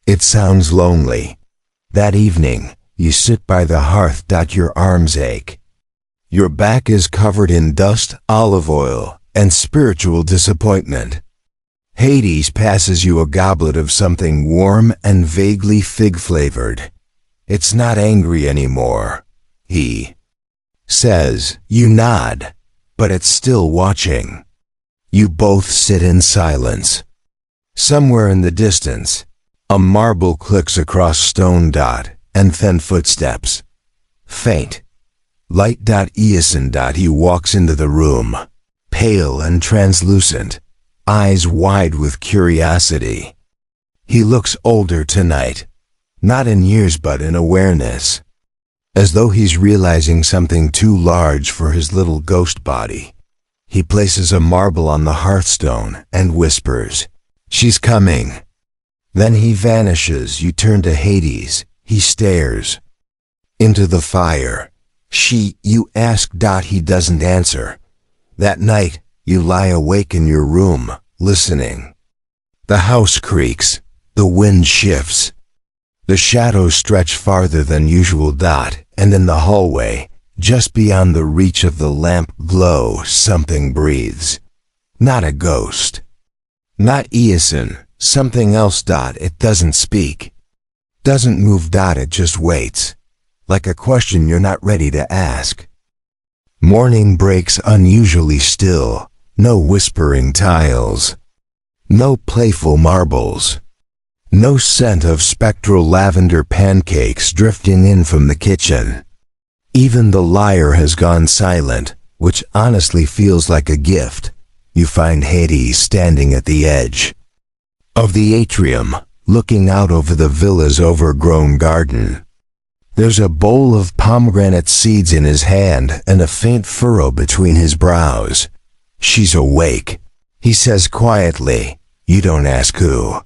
S1: It sounds lonely. That evening, you sit by the hearth. Your arms ache. Your back is covered in dust, olive oil, and spiritual disappointment. Hades passes you a goblet of something warm and vaguely fig-flavored. It's not angry anymore, he says. You nod, but it's still watching. You both sit in silence. Somewhere in the distance, a marble clicks across stone. And then footsteps. Faint. Light. Eason. He walks into the room, pale and translucent, eyes wide with curiosity. He looks older tonight, not in years but in awareness, as though he's realizing something too large for his little ghost body. He places a marble on the hearthstone and whispers, "She's coming." Then he vanishes. You turn to Hades. He stares into the fire. You ask. He doesn't answer. That night, you lie awake in your room, listening. The house creaks. The wind shifts. The shadows stretch farther than usual. And in the hallway, just beyond the reach of the lamp glow, something breathes. Not a ghost. Not Eason. Something else. It doesn't speak. Doesn't move. It just waits, like a question you're not ready to ask. Morning breaks unusually still. No whispering tiles. No playful marbles. No scent of spectral lavender pancakes drifting in from the kitchen. Even the lyre has gone silent, which honestly feels like a gift. You find Hades standing at the edge of the atrium, looking out over the villa's overgrown garden. There's a bowl of pomegranate seeds in his hand and a faint furrow between his brows. "She's awake," he says quietly. You don't ask who.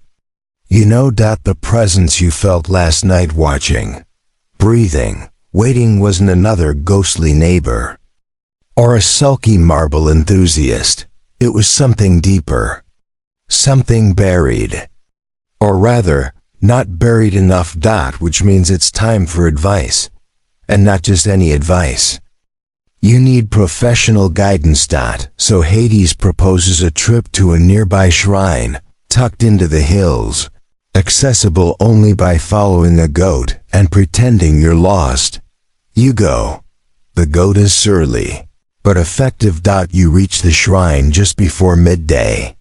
S1: You know. The presence you felt last night, watching, breathing, waiting, wasn't another ghostly neighbor or a sulky marble enthusiast. It was something deeper. Something buried. Or rather, not buried enough. Which means it's time for advice. And not just any advice. You need professional guidance. So Hades proposes a trip to a nearby shrine, tucked into the hills, accessible only by following a goat and pretending you're lost. You go. The goat is surly, but effective. You reach the shrine just before midday.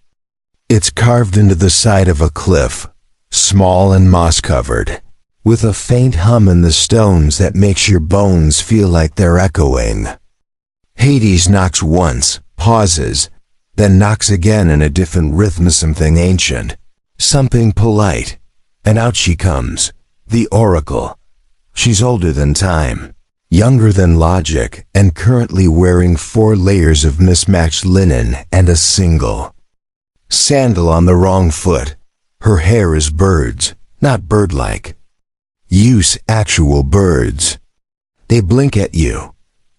S1: It's carved into the side of a cliff, small and moss-covered, with a faint hum in the stones that makes your bones feel like they're echoing. Hades knocks once, pauses, then knocks again in a different rhythm. Something ancient, something polite, and out she comes, the oracle. She's older than time, younger than logic, and currently wearing 4 layers of mismatched linen and a single sandal on the wrong foot. Her hair is birds, not bird-like. Use actual birds. They blink at you.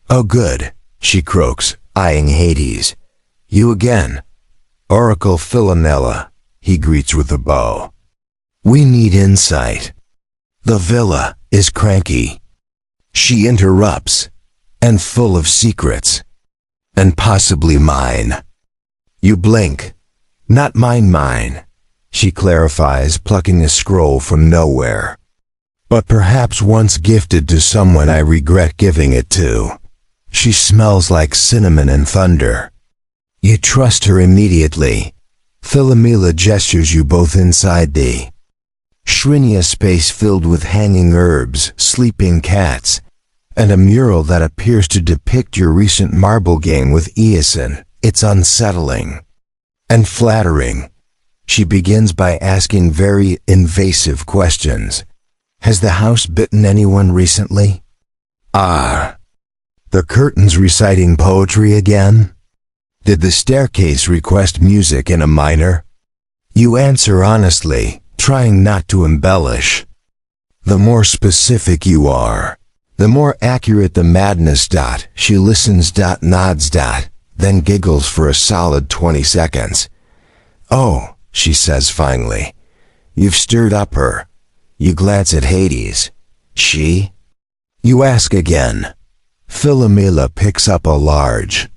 S1: Oh good, she croaks, eyeing Hades. You again. Oracle Philomela, he greets with a bow. We need insight. The villa is cranky. She interrupts, and full of secrets. And possibly mine. You blink. Not mine, she clarifies, plucking a scroll from nowhere. But perhaps once gifted to someone I regret giving it to. She smells like cinnamon and thunder. You trust her immediately. Philomela gestures you both inside the Shrinia space filled with hanging herbs, sleeping cats, and a mural that appears to depict your recent marble game with Eosin. It's unsettling and flattering. She begins by asking very invasive questions. Has the house bitten anyone recently? Ah. The curtains reciting poetry again? Did the staircase request music in a minor? You answer honestly, trying not to embellish. The more specific you are, the more accurate the madness. She listens. Nods. Then giggles for a solid 20 seconds. Oh, she says finally. You've stirred up her. You glance at Hades. She? You ask again. Philomela picks up a large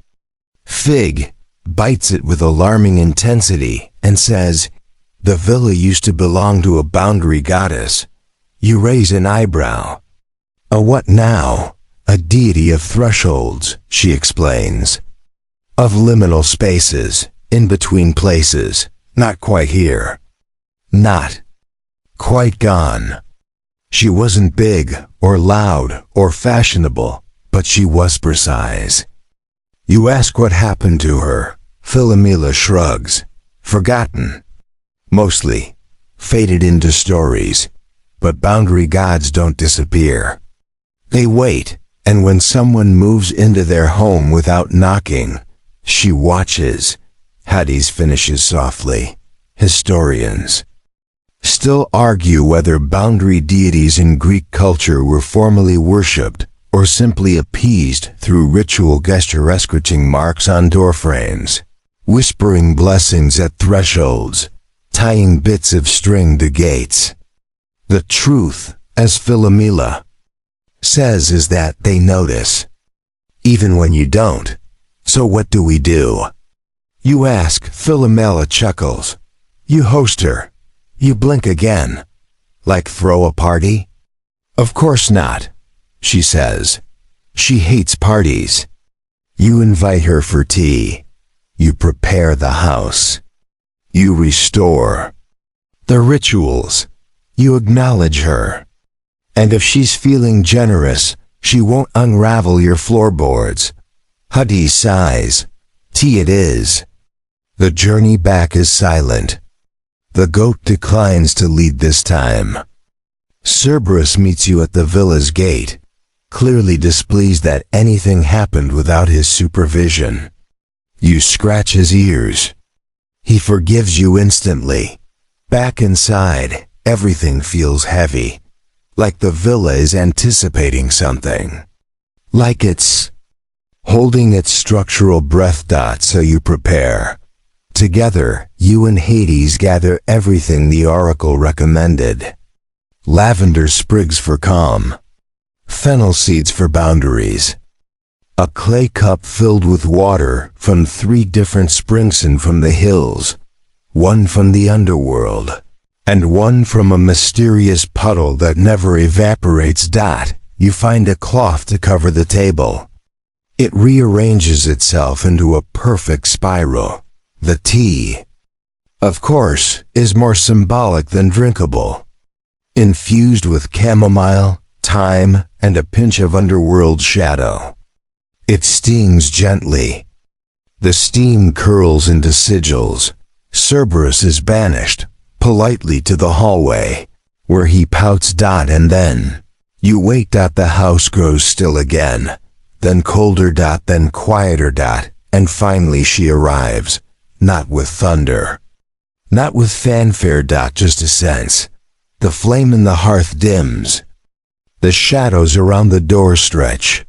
S1: fig, bites it with alarming intensity, and says, the villa used to belong to a boundary goddess. You raise an eyebrow. A what now? A deity of thresholds, she explains. Of liminal spaces, in between places, not quite here. Not quite gone. She wasn't big, or loud, or fashionable, but she was precise. You ask what happened to her. Philomela shrugs. Forgotten. Mostly. Faded into stories. But boundary gods don't disappear. They wait, and when someone moves into their home without knocking, she watches. Hades finishes softly. Historians still argue whether boundary deities in Greek culture were formally worshipped or simply appeased through ritual gesture, scratching marks on doorframes, whispering blessings at thresholds, tying bits of string to gates. The truth, as Philomela says, is that they notice, even when you don't. So what do we do? You ask. Philomela chuckles. You host her. You blink again. Like throw a party? Of course not, she says. She hates parties. You invite her for tea. You prepare the house. You restore the rituals. You acknowledge her. And if she's feeling generous, she won't unravel your floorboards. Hades sighs. Tea it is. The journey back is silent. The goat declines to lead this time. Cerberus meets you at the villa's gate, clearly displeased that anything happened without his supervision. You scratch his ears. He forgives you instantly. Back inside, everything feels heavy, like the villa is anticipating something. Like it's holding its structural breath. So you prepare. Together, you and Hades gather everything the oracle recommended. Lavender sprigs for calm. Fennel seeds for boundaries. A clay cup filled with water from 3 different springs from the hills. One from the underworld. And one from a mysterious puddle that never evaporates. You find a cloth to cover the table. It rearranges itself into a perfect spiral. The tea, of course, is more symbolic than drinkable. Infused with chamomile, thyme, and a pinch of underworld shadow. It stings gently. The steam curls into sigils. Cerberus is banished, politely to the hallway, where he pouts. And then, you wait. The house grows still again, then colder. Then quieter. And finally she arrives. Not with thunder. Not with fanfare. Just a sense. The flame in the hearth dims. The shadows around the door stretch.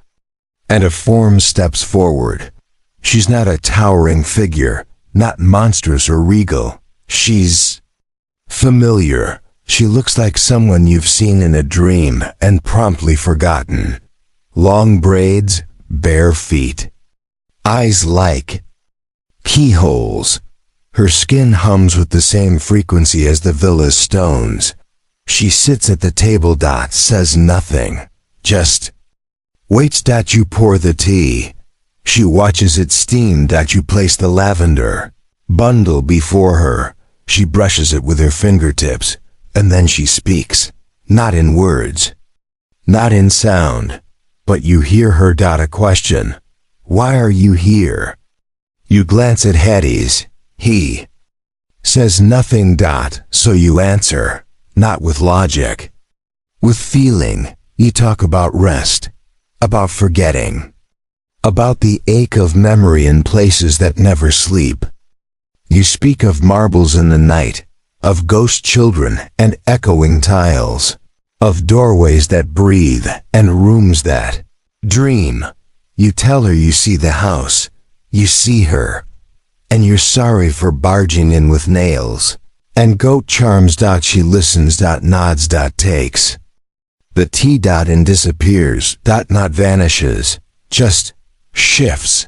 S1: And a form steps forward. She's not a towering figure, not monstrous or regal. She's familiar. She looks like someone you've seen in a dream and promptly forgotten. Long braids, bare feet. Eyes like keyholes. Her skin hums with the same frequency as the villa's stones. She sits at the table. Says nothing. Just waits. You pour the tea. She watches it steam. You place the lavender bundle before her. She brushes it with her fingertips, and then she speaks. Not in words, not in sound, but you hear her. A question. Why are you here? You glance at Hades. He says nothing. So you answer, not with logic, with feeling. You talk about rest, about forgetting, about the ache of memory in places that never sleep. You speak of marbles in the night, of ghost children and echoing tiles, of doorways that breathe and rooms that dream. You tell her you see the house, you see her, and you're sorry for barging in with nails and goat charms. She listens. Nods. Takes the tea. And disappears. Not vanishes, just shifts.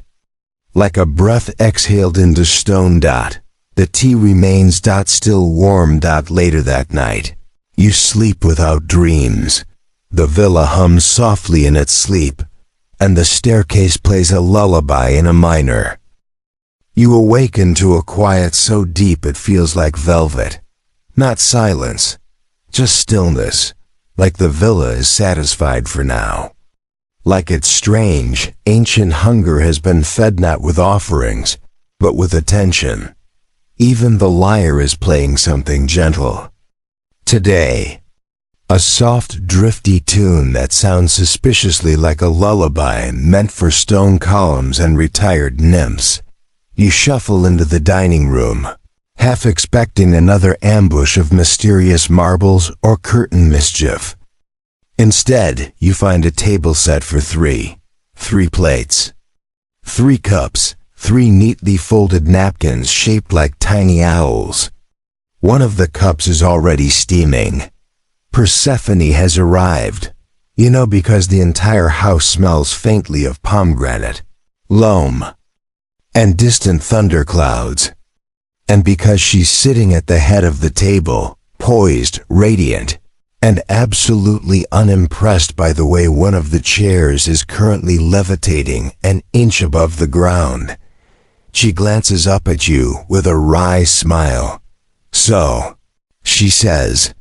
S1: Like a breath exhaled into stone. The tea remains. Still warm. Later that night, you sleep without dreams. The villa hums softly in its sleep, and the staircase plays a lullaby in a minor. You awaken to a quiet so deep it feels like velvet. Not silence, just stillness, like the villa is satisfied for now. Like its strange, ancient hunger has been fed not with offerings, but with attention. Even the lyre is playing something gentle. Today, a soft, drifty tune that sounds suspiciously like a lullaby meant for stone columns and retired nymphs. You shuffle into the dining room, half expecting another ambush of mysterious marbles or curtain mischief. Instead, you find a table set for three plates, 3 cups, 3 neatly folded napkins shaped like tiny owls. One of the cups is already steaming. Persephone has arrived. You know, because the entire house smells faintly of pomegranate, loam, and distant thunderclouds. And because she's sitting at the head of the table, poised, radiant, and absolutely unimpressed by the way one of the chairs is currently levitating an inch above the ground. She glances up at you with a wry smile. "So," she says,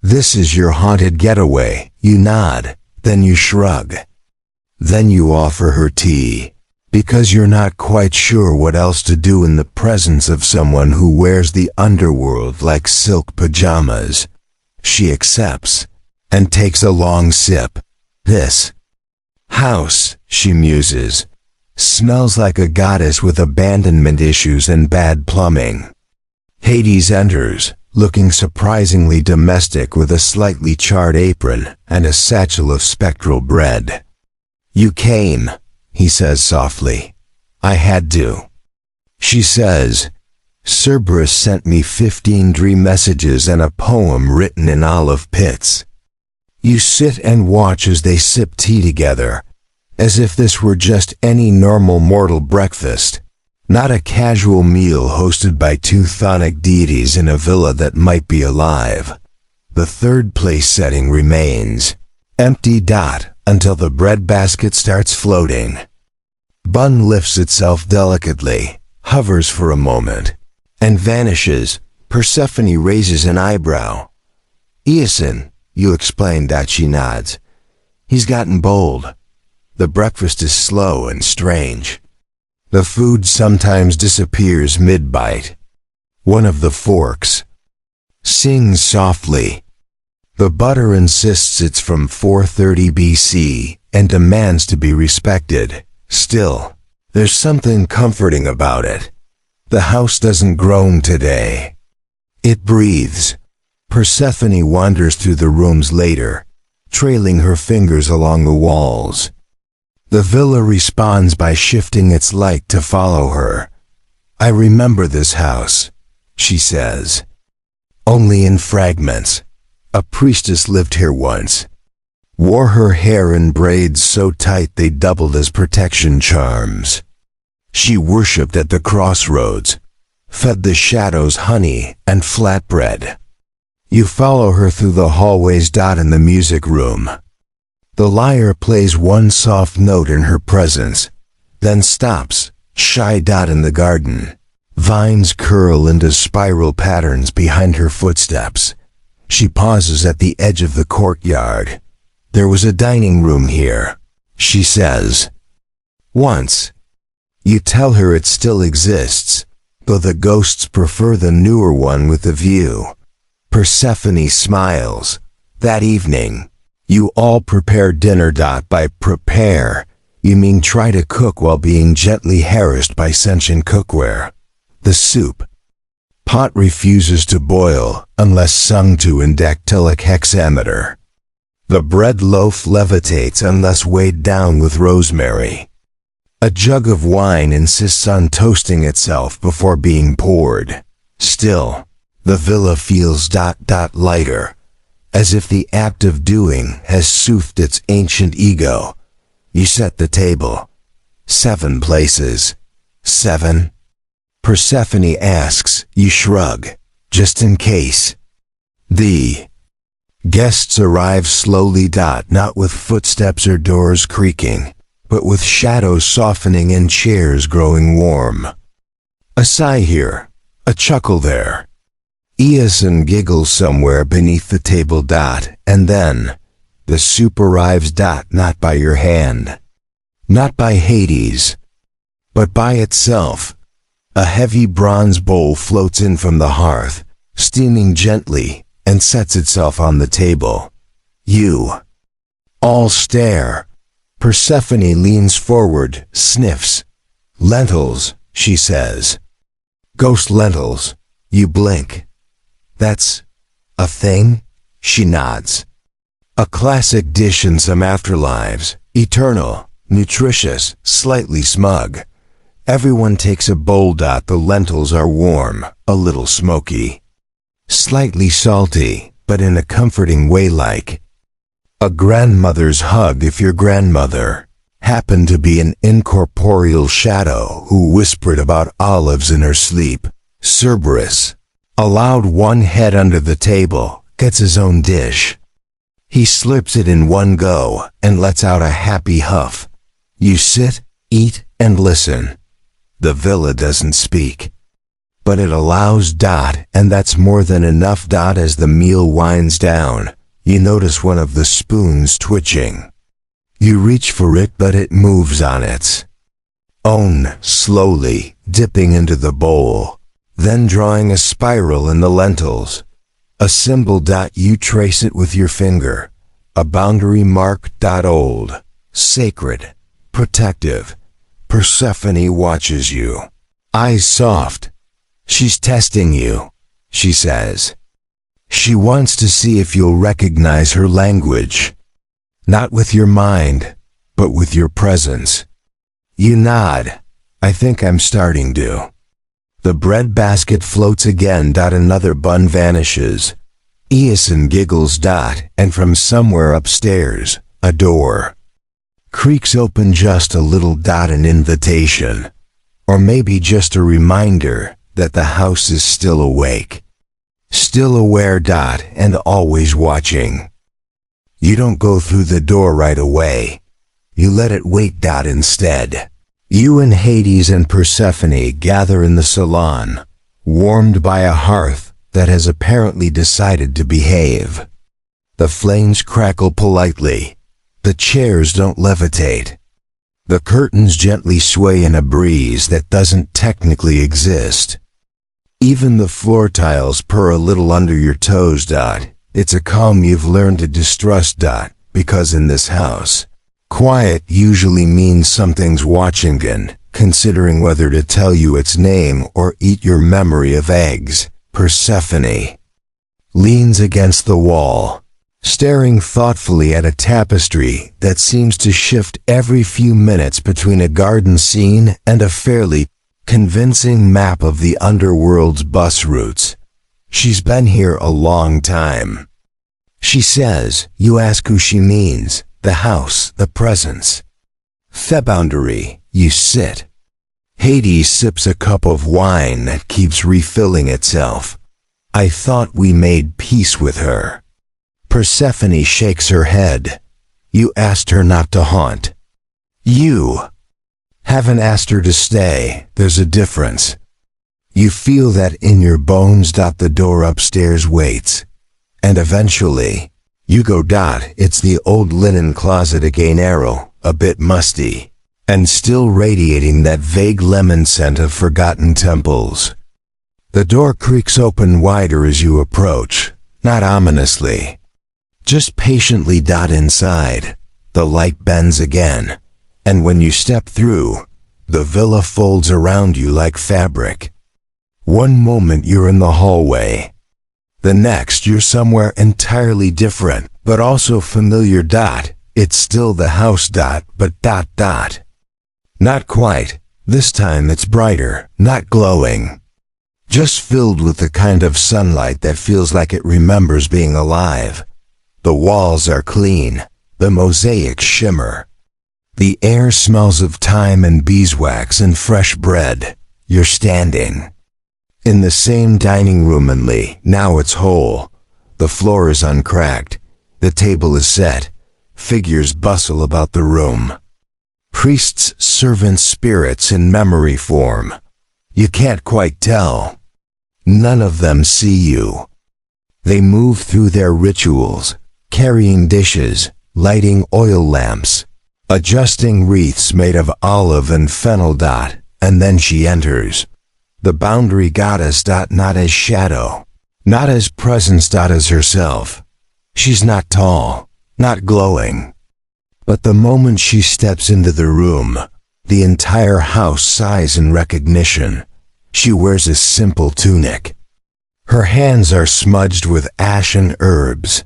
S1: "this is your haunted getaway." You nod, then you shrug. Then you offer her tea, because you're not quite sure what else to do in the presence of someone who wears the underworld like silk pajamas. She accepts, and takes a long sip. "This house," she muses, "smells like a goddess with abandonment issues and bad plumbing." Hades enters, looking surprisingly domestic with a slightly charred apron and a satchel of spectral bread. "You came," he says softly. "I had to." She says, "Cerberus sent me 15 dream messages and a poem written in olive pits." You sit and watch as they sip tea together, as if this were just any normal mortal breakfast, not a casual meal hosted by 2 chthonic deities in a villa that might be alive. The third place setting remains empty. Until the breadbasket starts floating. Bun lifts itself delicately, hovers for a moment, and vanishes. Persephone raises an eyebrow. "Aeson," you explain. She nods. "He's gotten bold. The breakfast is slow and strange. The food sometimes disappears mid-bite. One of the forks sings softly. The butter insists it's from 430 BC and demands to be respected. Still, there's something comforting about it. The house doesn't groan today. It breathes. Persephone wanders through the rooms later, trailing her fingers along the walls. The villa responds by shifting its light to follow her. I remember this house, she says. Only in fragments. A priestess lived here once. Wore her hair in braids so tight they doubled as protection charms. She worshipped at the crossroads, fed the shadows honey and flatbread. You follow her through the hallways. In the music room. The lyre plays one soft note in her presence, then stops, shy. In the garden. Vines curl into spiral patterns behind her footsteps. She pauses at the edge of the courtyard. There was a dining room here, she says. Once. You tell her it still exists, though the ghosts prefer the newer one with the view. Persephone smiles. That evening, you all prepare dinner. By prepare, you mean try to cook while being gently harassed by sentient cookware. The soup pot refuses to boil unless sung to in dactylic hexameter. The bread loaf levitates unless weighed down with rosemary. A jug of wine insists on toasting itself before being poured. Still, the villa feels lighter, as if the act of doing has soothed its ancient ego. You set the table. 7 places. 7? Persephone asks. You shrug. Just in case. The guests arrive slowly. Not with footsteps or doors creaking, but with shadows softening and chairs growing warm. A sigh here, a chuckle there. Iason giggles somewhere beneath the table. And then, the soup arrives. Not by your hand. Not by Hades. But by itself. A heavy bronze bowl floats in from the hearth, steaming gently, and sets itself on the table. You all stare. Persephone leans forward, sniffs. Lentils, she says. Ghost lentils. You blink. That's a thing? She nods. A classic dish in some afterlives. Eternal, nutritious, slightly smug. Everyone takes a bowl. The lentils are warm, a little smoky. Slightly salty, but in a comforting way, like a grandmother's hug if your grandmother happened to be an incorporeal shadow who whispered about olives in her sleep. Cerberus, allowed one head under the table, gets his own dish. He slips it in one go and lets out a happy huff. You sit, eat, and listen. The villa doesn't speak, but it allows. And that's more than enough. As the meal winds down, you notice one of the spoons twitching. You reach for it, but it moves on its own, slowly, dipping into the bowl, then drawing a spiral in the lentils. A symbol. You trace it with your finger. A boundary mark. Old, sacred, protective. Persephone watches you. Eyes soft. She's testing you, she says. She wants to see if you'll recognize her language. Not with your mind, but with your presence. You nod. I think I'm starting to. The bread basket floats again. Another bun vanishes. Iason giggles. And from somewhere upstairs, a door creaks open just a little. An invitation. Or maybe just a reminder that the house is still awake. Still aware. And always watching. You don't go through the door right away. You let it wait. Instead, you and Hades and Persephone gather in the salon, warmed by a hearth that has apparently decided to behave. The flames crackle politely. The chairs don't levitate. The curtains gently sway in a breeze that doesn't technically exist. Even the floor tiles purr a little under your toes. It's a calm you've learned to distrust. Because in this house, quiet usually means something's watching and considering whether to tell you its name or eat your memory of eggs. Persephone. leans against the wall, staring thoughtfully at a tapestry that seems to shift every few minutes between a garden scene and a fairly convincing map of the underworld's bus routes. She's been here a long time. She says. You ask who she means. The house, the presence. The boundary. You sit. Hades sips a cup of wine that keeps refilling itself. I thought we made peace with her. Persephone shakes her head. You asked her not to haunt. You haven't asked her to stay. There's a difference. You feel that in your bones. The door upstairs waits. And eventually, you go. It's the old linen closet again, narrow, a bit musty, and still radiating that vague lemon scent of forgotten temples. The door creaks open wider as you approach, not ominously, just patiently. Inside, the light bends again, and when you step through, the villa folds around you like fabric. One moment you're in the hallway. The next you're somewhere entirely different, but also familiar. It's still the house. But not quite. This time it's brighter, not glowing. Just filled with the kind of sunlight that feels like it remembers being alive. The walls are clean, the mosaics shimmer. The air smells of thyme and beeswax and fresh bread. You're standing in the same dining room now it's whole. The floor is uncracked. The table is set. Figures bustle about the room. Priests, servants, spirits in memory form. You can't quite tell. None of them see you. They move through their rituals, carrying dishes, lighting oil lamps, adjusting wreaths made of olive and fennel. And then she enters. The boundary goddess. Not as shadow, not as presence. As herself. She's not tall, not glowing. But the moment she steps into the room, the entire house sighs in recognition. She wears a simple tunic. Her hands are smudged with ashen herbs.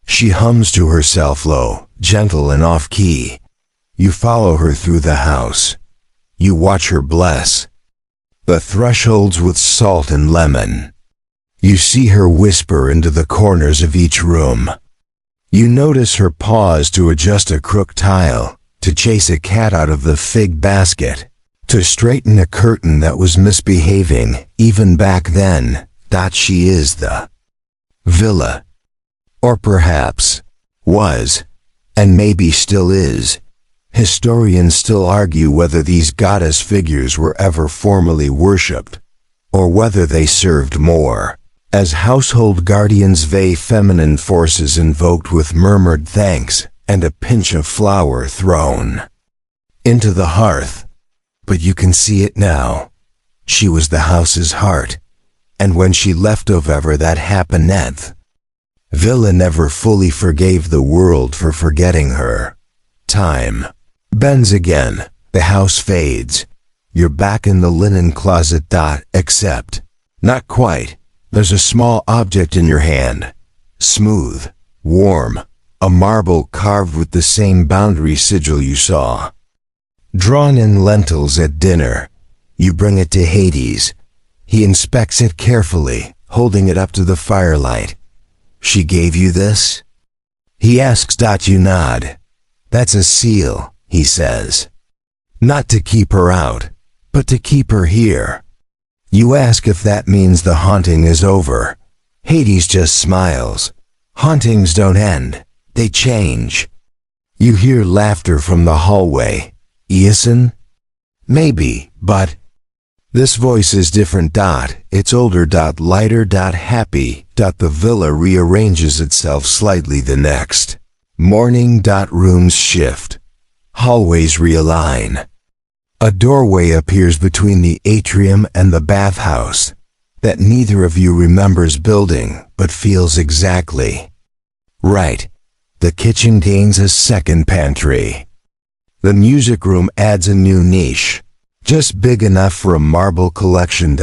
S1: She hums to herself low, gentle and off-key. You follow her through the house. You watch her bless the thresholds with salt and lemon. You see her whisper into the corners of each room. You notice her pause to adjust a crooked tile, to chase a cat out of the fig basket, to straighten a curtain that was misbehaving, even back then. She is the villa. Or perhaps was, and maybe still is. Historians still argue whether these goddess figures were ever formally worshipped, or whether they served more as household guardians, feminine forces invoked with murmured thanks and a pinch of flour thrown into the hearth. But you can see it now. She was the house's heart, and when she left whatever that happened, Villa never fully forgave the world for forgetting her. Time bends again. The house fades. You're back in the linen closet. Except, not quite. There's a small object in your hand. Smooth, warm, a marble carved with the same boundary sigil you saw. Drawn in lentils at dinner. You bring it to Hades. He inspects it carefully, holding it up to the firelight. She gave you this? He asks. You nod. That's a seal, he says. Not to keep her out, but to keep her here. You ask if that means the haunting is over. Hades just smiles. Hauntings don't end, they change. You hear laughter from the hallway. Iason? Maybe, but this voice is different. It's older. Lighter. Happy. The villa rearranges itself slightly the next morning. Rooms shift. Hallways realign. A doorway appears between the atrium and the bathhouse that neither of you remembers building, but feels exactly right. The kitchen gains a second pantry. The music room adds a new niche, just big enough for a marble collection.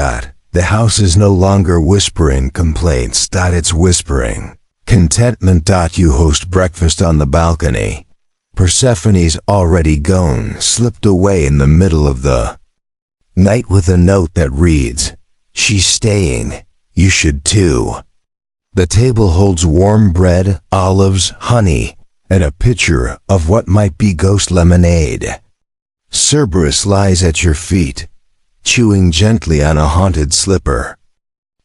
S1: The house is no longer whispering complaints. It's whispering contentment. You host breakfast on the balcony. Persephone's already gone, slipped away in the middle of the night with a note that reads, "She's staying. You should too." The table holds warm bread, olives, honey, and a pitcher of what might be ghost lemonade. Cerberus lies at your feet, chewing gently on a haunted slipper.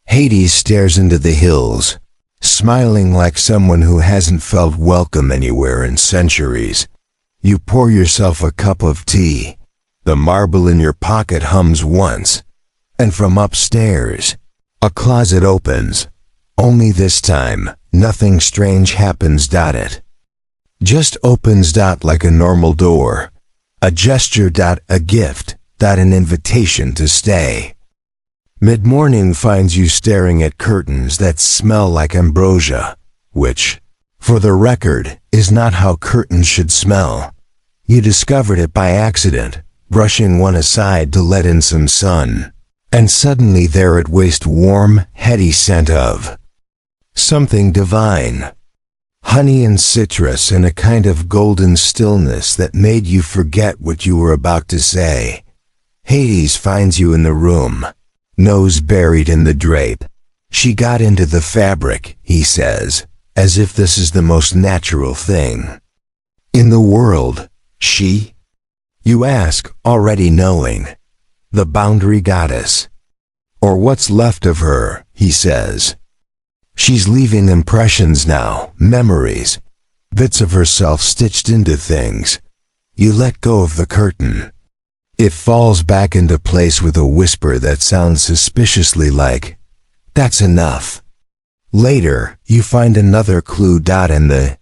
S1: Hades stares into the hills, smiling like someone who hasn't felt welcome anywhere in centuries. You pour yourself a cup of tea. The marble in your pocket hums once, and from upstairs, a closet opens. Only this time, nothing strange happens. It just opens. Like a normal door. A gesture. A gift. An invitation to stay. Mid-morning finds you staring at curtains that smell like ambrosia, which, for the record, is not how curtains should smell. You discovered it by accident, brushing one aside to let in some sun, and suddenly there it waste warm, heady scent of something divine. Honey and citrus and a kind of golden stillness that made you forget what you were about to say. Hades finds you in the room, nose buried in the drape. "She got into the fabric," he says, as if this is the most natural thing in the world. "She?" you ask, already knowing. "The boundary goddess. Or what's left of her," he says. "She's leaving impressions now, memories, bits of herself stitched into things." You let go of the curtain. It falls back into place with a whisper that sounds suspiciously like, "That's enough." Later, you find another clue. In the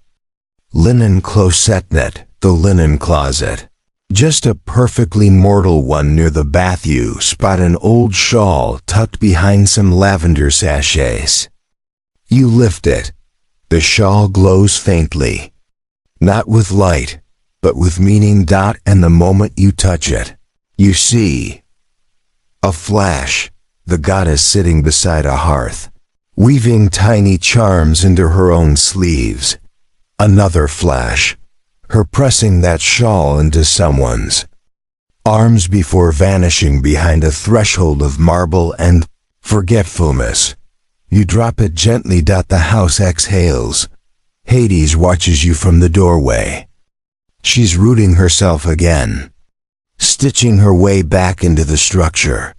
S1: linen closet, the linen closet. Just a perfectly mortal one near the bath. You spot an old shawl tucked behind some lavender sachets. You lift it. The shawl glows faintly. Not with light, but with meaning. And the moment you touch it, you see a flash, the goddess sitting beside a hearth, weaving tiny charms into her own sleeves. Another flash, her pressing that shawl into someone's arms before vanishing behind a threshold of marble and forgetfulness. You drop it gently. The house exhales. Hades watches you from the doorway. She's rooting herself again, stitching her way back into the structure.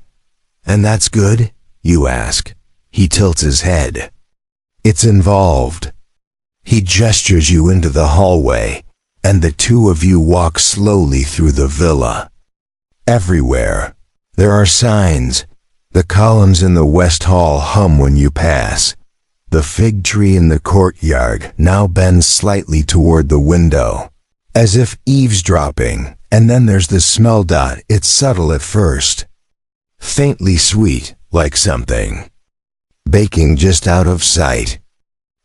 S1: "And that's good?" you ask. He tilts his head. "It's involved." He gestures you into the hallway, and the two of you walk slowly through the villa. Everywhere, there are signs. The columns in the West Hall hum when you pass. The fig tree in the courtyard now bends slightly toward the window, as if eavesdropping. And then there's the smell. It's subtle at first, faintly sweet, like something baking just out of sight.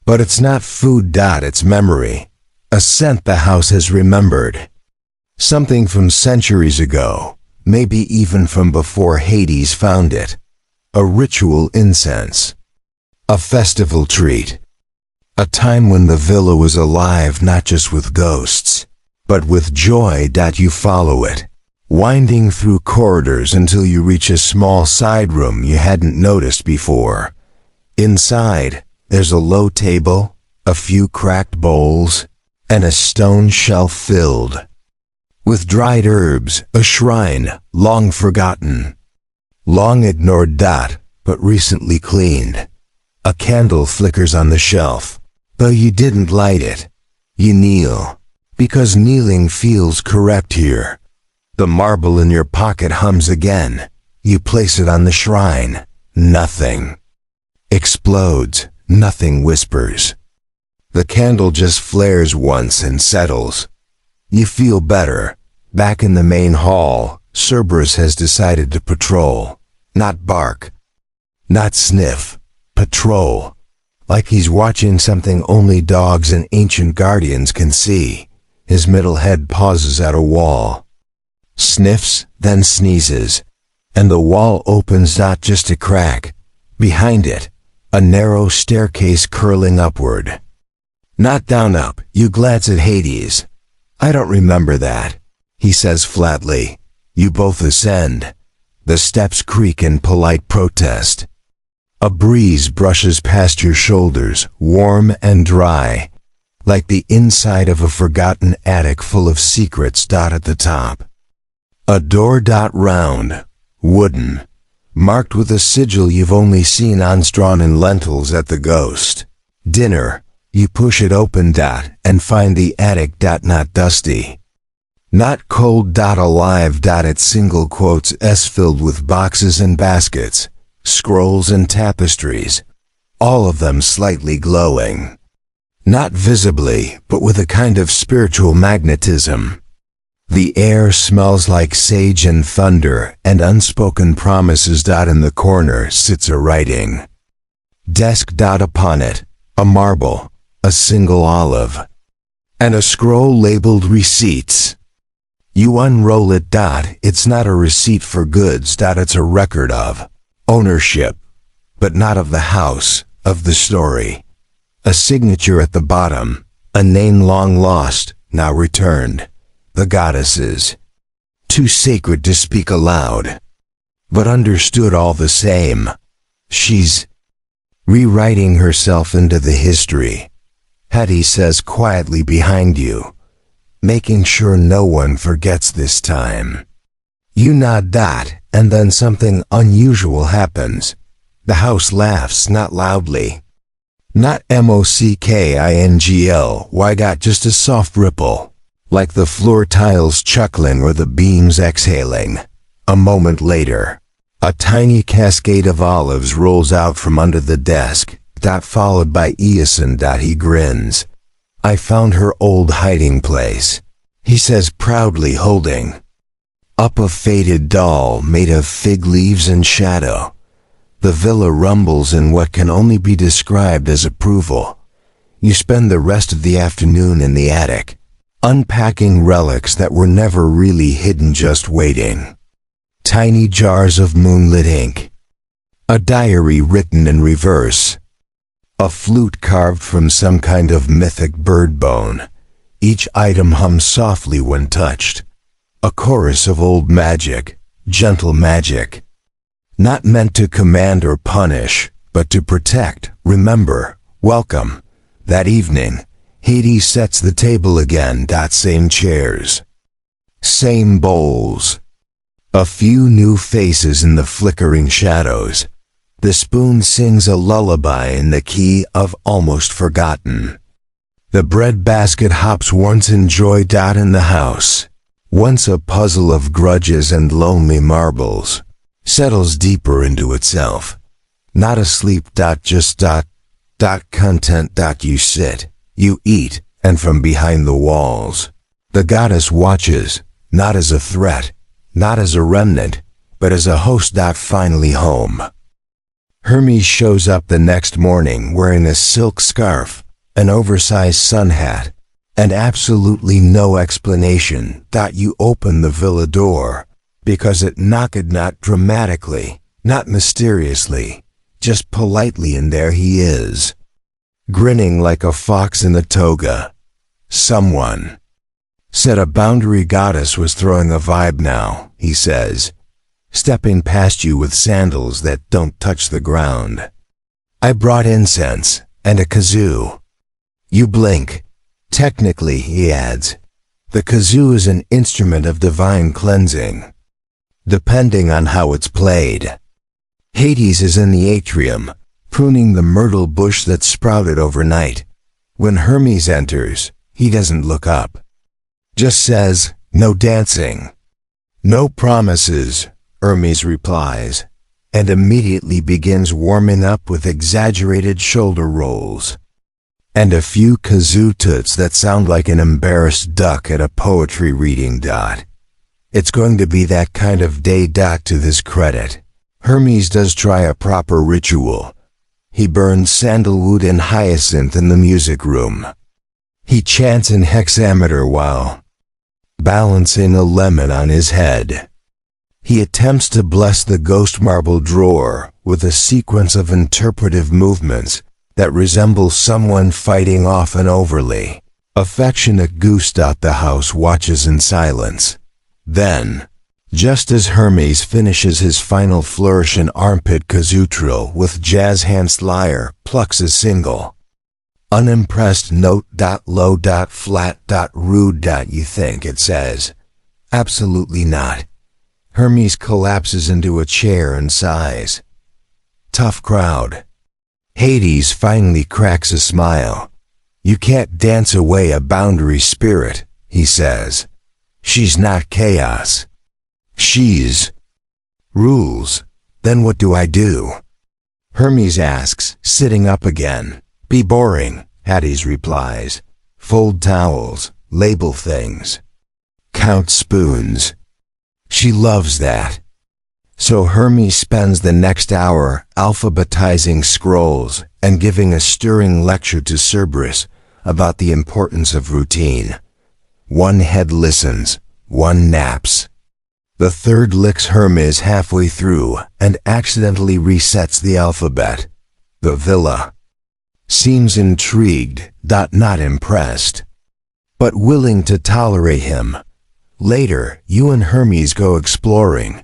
S1: But it's not food. It's memory, a scent the house has remembered. Something from centuries ago, maybe even from before Hades found it. A ritual incense, a festival treat, a time when the villa was alive not just with ghosts, but with joy. You follow it, winding through corridors until you reach a small side room you hadn't noticed before. Inside, there's a low table, a few cracked bowls, and a stone shelf filled with dried herbs, a shrine, long forgotten, long ignored. But recently cleaned. A candle flickers on the shelf, though you didn't light it. You kneel, because kneeling feels correct here. The marble in your pocket hums again. You place it on the shrine. Nothing explodes, nothing whispers. The candle just flares once and settles. You feel better. Back in the main hall, Cerberus has decided to patrol, not bark, not sniff, patrol. Like he's watching something only dogs and ancient guardians can see. His middle head pauses at a wall, sniffs, then sneezes, and the wall opens just a crack. Behind it, a narrow staircase curling upward. Not down up, you glance at Hades. I don't remember that, he says flatly. You both ascend. The steps creak in polite protest. A breeze brushes past your shoulders, warm and dry, like the inside of a forgotten attic full of secrets. At the top, a door. Round, wooden, marked with a sigil you've only seen on strawn in lentils at the Ghost dinner. You push it open. And find the attic. Not dusty, not cold. Alive. It's single quotes s filled with boxes and baskets, scrolls and tapestries, all of them slightly glowing. Not visibly, but with a kind of spiritual magnetism. The air smells like sage and thunder and unspoken promises. In the corner sits a writing desk. Upon it, a marble, a single olive, and a scroll labeled receipts. You unroll it. It's not a receipt for goods. It's a record of ownership, but not of the house, of the story. A signature at the bottom, a name long lost, now returned. The goddesses. Too sacred to speak aloud, but understood all the same. She's rewriting herself into the history, Hetty says quietly behind you, making sure no one forgets this time. You nod. And then something unusual happens. The house laughs, not loudly, not mockingly. Just a soft ripple, like the floor tiles chuckling or the beams exhaling. A moment later, a tiny cascade of olives rolls out from under the desk. Followed by Eason. He grins. I found her old hiding place, he says proudly, holding up a faded doll made of fig leaves and shadow. The villa rumbles in what can only be described as approval. You spend the rest of the afternoon in the attic, unpacking relics that were never really hidden, just waiting. Tiny jars of moonlit ink, a diary written in reverse, a flute carved from some kind of mythic bird bone. Each item hums softly when touched. A chorus of old magic, gentle magic. Not meant to command or punish, but to protect, remember, welcome. That evening, Hades sets the table again. Same chairs, same bowls. A few new faces in the flickering shadows. The spoon sings a lullaby in the key of almost forgotten. The bread basket hops once enjoyed. In the house, once a puzzle of grudges and lonely marbles, settles deeper into itself. Not asleep. Just content. You sit, you eat, and from behind the walls, the goddess watches, not as a threat, not as a remnant, but as a host. Finally home. Hermes shows up the next morning wearing a silk scarf, an oversized sun hat, and absolutely no explanation. You open the villa door, because it knocked, not dramatically, not mysteriously, just politely, and there he is, grinning like a fox in a toga. Someone said a boundary goddess was throwing a vibe now, he says, stepping past you with sandals that don't touch the ground. I brought incense, and a kazoo. You blink. Technically, he adds, the kazoo is an instrument of divine cleansing, depending on how it's played. Hades is in the atrium, pruning the myrtle bush that sprouted overnight. When Hermes enters, he doesn't look up. Just says, no dancing. No promises, Hermes replies, and immediately begins warming up with exaggerated shoulder rolls and a few kazoo toots that sound like an embarrassed duck at a poetry reading. It's going to be that kind of day. To his credit, Hermes does try a proper ritual. He burns sandalwood and hyacinth in the music room. He chants in hexameter while balancing a lemon on his head. He attempts to bless the ghost marble drawer with a sequence of interpretive movements that resemble someone fighting off an overly affectionate goose. The house watches in silence. Then, just as Hermes finishes his final flourish, an armpit kazoo trill with jazz hand lyre plucks a single unimpressed note. Low. Flat. Rude. You think it says. Absolutely not. Hermes collapses into a chair and sighs. Tough crowd. Hades finally cracks a smile. You can't dance away a boundary spirit, he says. She's not chaos. She's rules. Then what do I do? Hermes asks, sitting up again. Be boring, Hades replies. Fold towels, label things, count spoons. She loves that. So Hermes spends the next hour alphabetizing scrolls and giving a stirring lecture to Cerberus about the importance of routine. One head listens, one naps. The third licks Hermes halfway through and accidentally resets the alphabet. The villa seems intrigued, not impressed, but willing to tolerate him. Later, you and Hermes go exploring.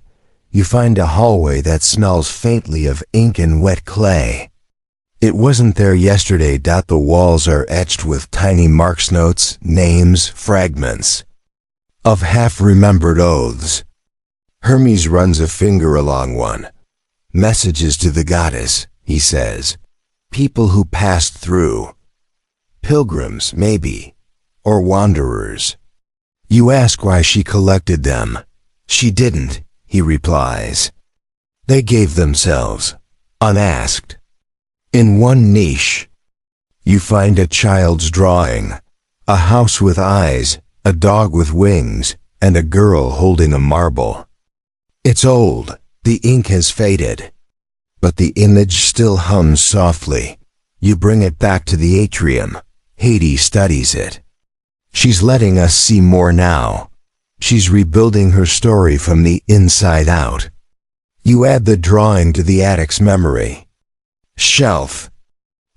S1: You find a hallway that smells faintly of ink and wet clay. It wasn't there yesterday. The walls are etched with tiny marks, notes, names, fragments of half-remembered oaths. Hermes runs a finger along one. Messages to the goddess, he says. People who passed through. Pilgrims, maybe, or wanderers. You ask why she collected them. She didn't, he replies. They gave themselves, unasked. In one niche, you find a child's drawing, a house with eyes, a dog with wings, and a girl holding a marble. It's old, the ink has faded, but the image still hums softly. You bring it back to the atrium. Hades studies it. She's letting us see more now. She's rebuilding her story from the inside out. You add the drawing to the attic's memory shelf.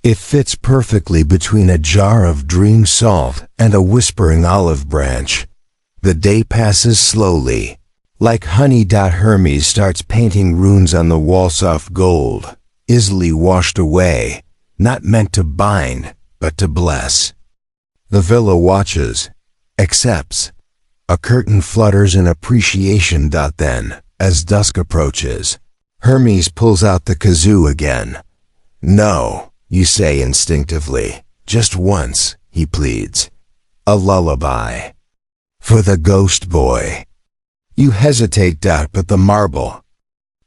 S1: It fits perfectly between a jar of dream salt and a whispering olive branch. The day passes slowly. Like honey. Hermes starts painting runes on the wall, soft gold, easily washed away, not meant to bind, but to bless. The villa watches, accepts. A curtain flutters in appreciation. Then, as dusk approaches, Hermes pulls out the kazoo again. No, you say instinctively. Just once, he pleads. A lullaby. For the ghost boy. You hesitate. But the marble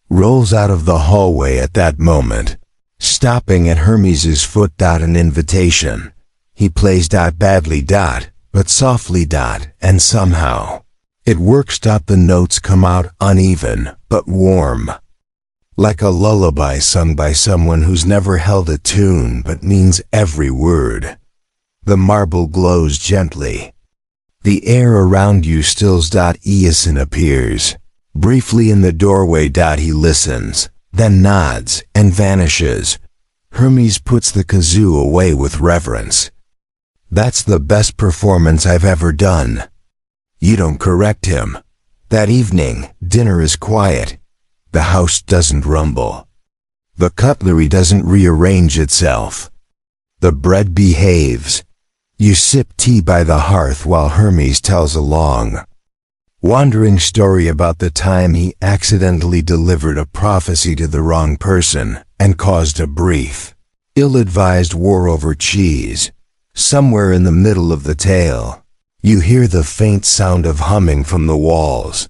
S1: rolls out of the hallway at that moment, stopping at Hermes's foot. An invitation. He plays. Badly. But softly. And somehow it works. The notes come out uneven, but warm. Like a lullaby sung by someone who's never held a tune but means every word. The marble glows gently. The air around you stills. Aeson appears. Briefly in the doorway. He listens, then nods and vanishes. Hermes puts the kazoo away with reverence. That's the best performance I've ever done. You don't correct him. That evening, dinner is quiet. The house doesn't rumble. The cutlery doesn't rearrange itself. The bread behaves. You sip tea by the hearth while Hermes tells a long, wandering story about the time he accidentally delivered a prophecy to the wrong person and caused a brief, ill-advised war over cheese. Somewhere in the middle of the tale, you hear the faint sound of humming from the walls.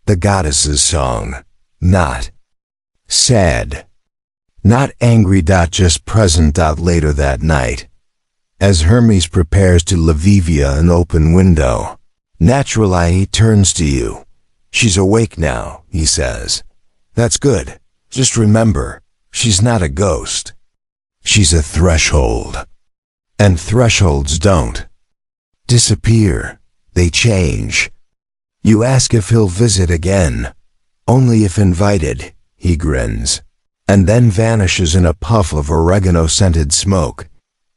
S1: The goddess's song. Not sad. Not angry. Just present. Later that night, as Hermes prepares to leave via an open window, naturally he turns to you. She's awake now, he says. That's good. Just remember, she's not a ghost. She's a threshold. And thresholds don't disappear. They change. You ask if he'll visit again. Only if invited, he grins, and then vanishes in a puff of oregano-scented smoke.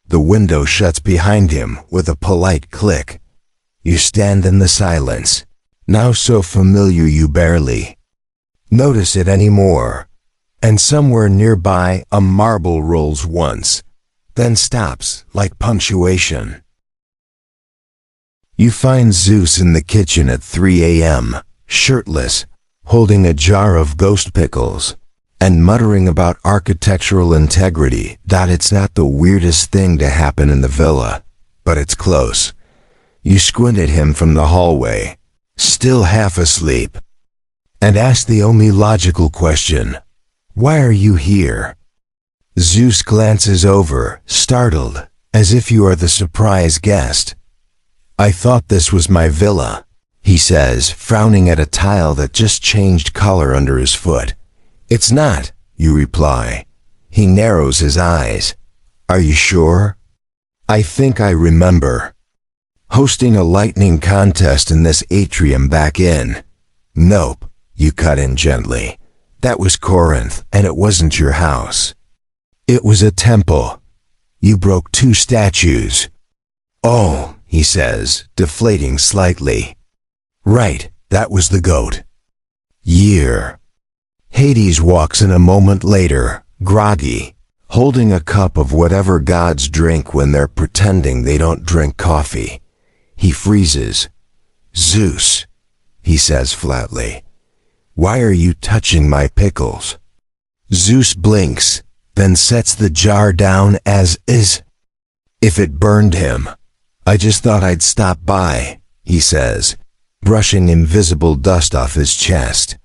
S1: The window shuts behind him with a polite click. You stand in the silence, now so familiar you barely notice it anymore. And somewhere nearby a marble rolls once, then stops like punctuation. You find Zeus in the kitchen at 3 a.m., shirtless, holding a jar of ghost pickles, and muttering about architectural integrity. It's not the weirdest thing to happen in the villa, but it's close. You squint at him from the hallway, still half asleep, and ask the only logical question. Why are you here? Zeus glances over, startled, as if you are the surprise guest. I thought this was my villa, he says, frowning at a tile that just changed color under his foot. It's not, you reply. He narrows his eyes. Are you sure? I think I remember hosting a lightning contest in this atrium back in. Nope, you cut in gently. That was Corinth, and it wasn't your house. It was a temple. You broke 2 statues. Oh, he says, deflating slightly. Right, that was the goat. Year. Hades walks in a moment later, groggy, holding a cup of whatever gods drink when they're pretending they don't drink coffee. He freezes. Zeus, he says flatly. Why are you touching my pickles? Zeus blinks, then sets the jar down as is. If it burned him. I just thought I'd stop by, he says, brushing invisible dust off his chest.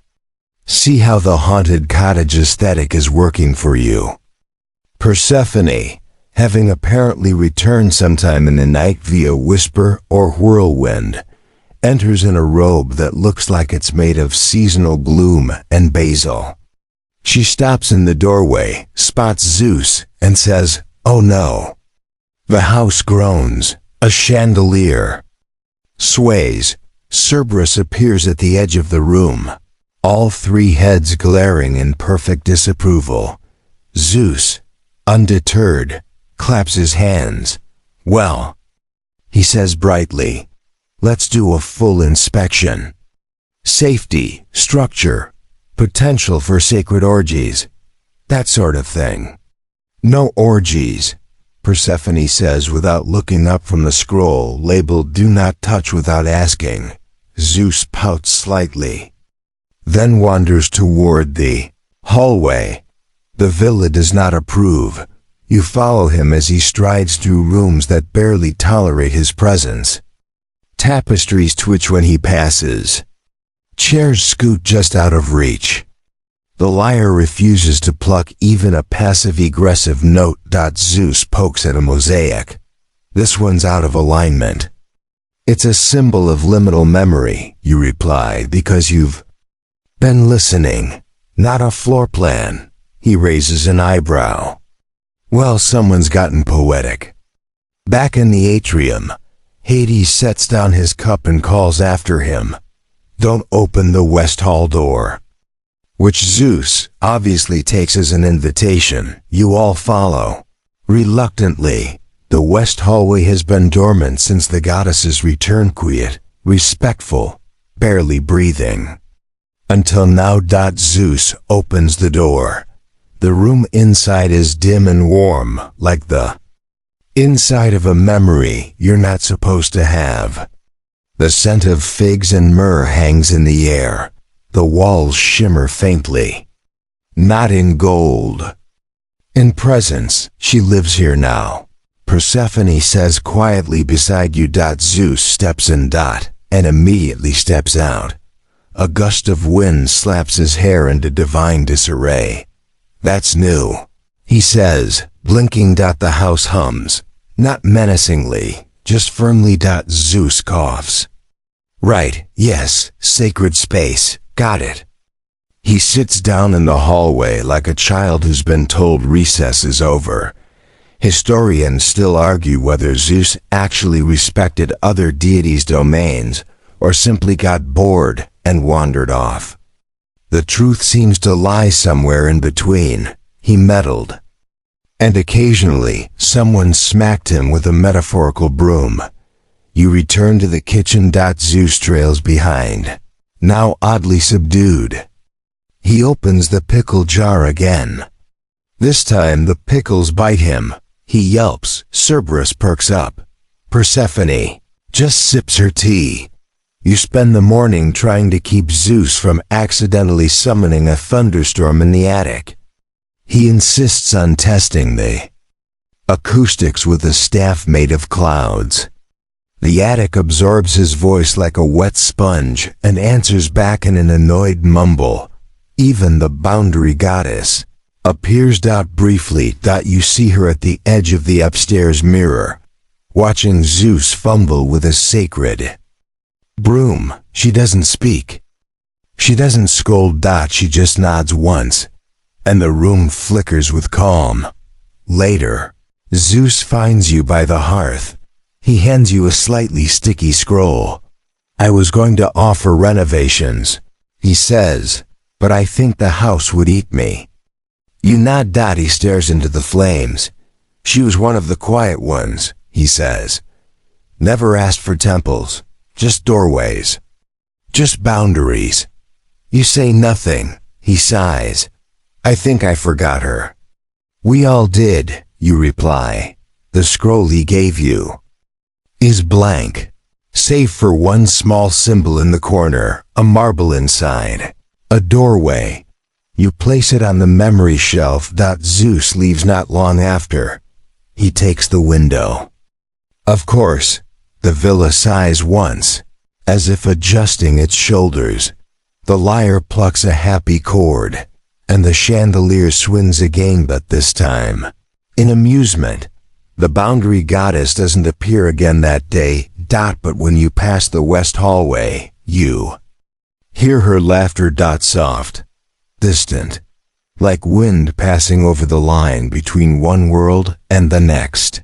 S1: See how the haunted cottage aesthetic is working for you. Persephone, having apparently returned sometime in the night via whisper or whirlwind, enters in a robe that looks like it's made of seasonal gloom and basil. She stops in the doorway, spots Zeus, and says, "Oh no." The house groans. A chandelier sways. Cerberus appears at the edge of the room, all 3 heads glaring in perfect disapproval. Zeus, undeterred, claps his hands. Well, he says brightly, let's do a full inspection. Safety, structure, potential for sacred orgies, that sort of thing. No orgies, Persephone says without looking up from the scroll labeled Do Not Touch Without Asking. Zeus pouts slightly, then wanders toward the hallway. The villa does not approve. You follow him as he strides through rooms that barely tolerate his presence. Tapestries twitch when he passes. Chairs scoot just out of reach. The lyre refuses to pluck even a passive-aggressive note. Zeus pokes at a mosaic. This one's out of alignment. It's a symbol of liminal memory, you reply, because you've been listening. Not a floor plan. He raises an eyebrow. Well, someone's gotten poetic. Back in the atrium, Hades sets down his cup and calls after him. Don't open the west hall door. Which Zeus obviously takes as an invitation. You all follow. Reluctantly, the west hallway has been dormant since the goddess's return, quiet, respectful, barely breathing. Until now. Zeus opens the door. The room inside is dim and warm, like the inside of a memory you're not supposed to have. The scent of figs and myrrh hangs in the air. The walls shimmer faintly. Not in gold. In presence, she lives here now. Persephone says quietly beside you. Zeus steps in. And immediately steps out. A gust of wind slaps his hair into divine disarray. That's new, he says, blinking. The house hums. Not menacingly, just firmly. Zeus coughs. Right, yes, sacred space. Got it. He sits down in the hallway like a child who's been told recess is over. Historians still argue whether Zeus actually respected other deities' domains or simply got bored and wandered off. The truth seems to lie somewhere in between, he meddled. And occasionally, someone smacked him with a metaphorical broom. You return to the kitchen. Zeus trails behind, now oddly subdued. He opens the pickle jar again. This time the pickles bite him. He yelps. Cerberus perks up. Persephone just sips her tea. You spend the morning trying to keep Zeus from accidentally summoning a thunderstorm in the attic. He insists on testing the acoustics with a staff made of clouds. The attic absorbs his voice like a wet sponge and answers back in an annoyed mumble. Even the boundary goddess appears. Briefly. You see her at the edge of the upstairs mirror, watching Zeus fumble with a sacred broom. She doesn't speak. She doesn't scold. She just nods once, and the room flickers with calm. Later, Zeus finds you by the hearth. He hands you a slightly sticky scroll. I was going to offer renovations, he says, but I think the house would eat me. You nod. He stares into the flames. She was one of the quiet ones, he says. Never asked for temples, just doorways, just boundaries. You say nothing, he sighs. I think I forgot her. We all did, you reply. The scroll he gave you is blank, save for one small symbol in the corner, a marble inside, a doorway. You place it on the memory shelf. Zeus leaves not long after. He takes the window. Of course, the villa sighs once, as if adjusting its shoulders. The lyre plucks a happy chord, and the chandelier swings again, but this time, in amusement. The boundary goddess doesn't appear again that day. But when you pass the west hallway, you hear her laughter. Soft, distant, like wind passing over the line between one world and the next.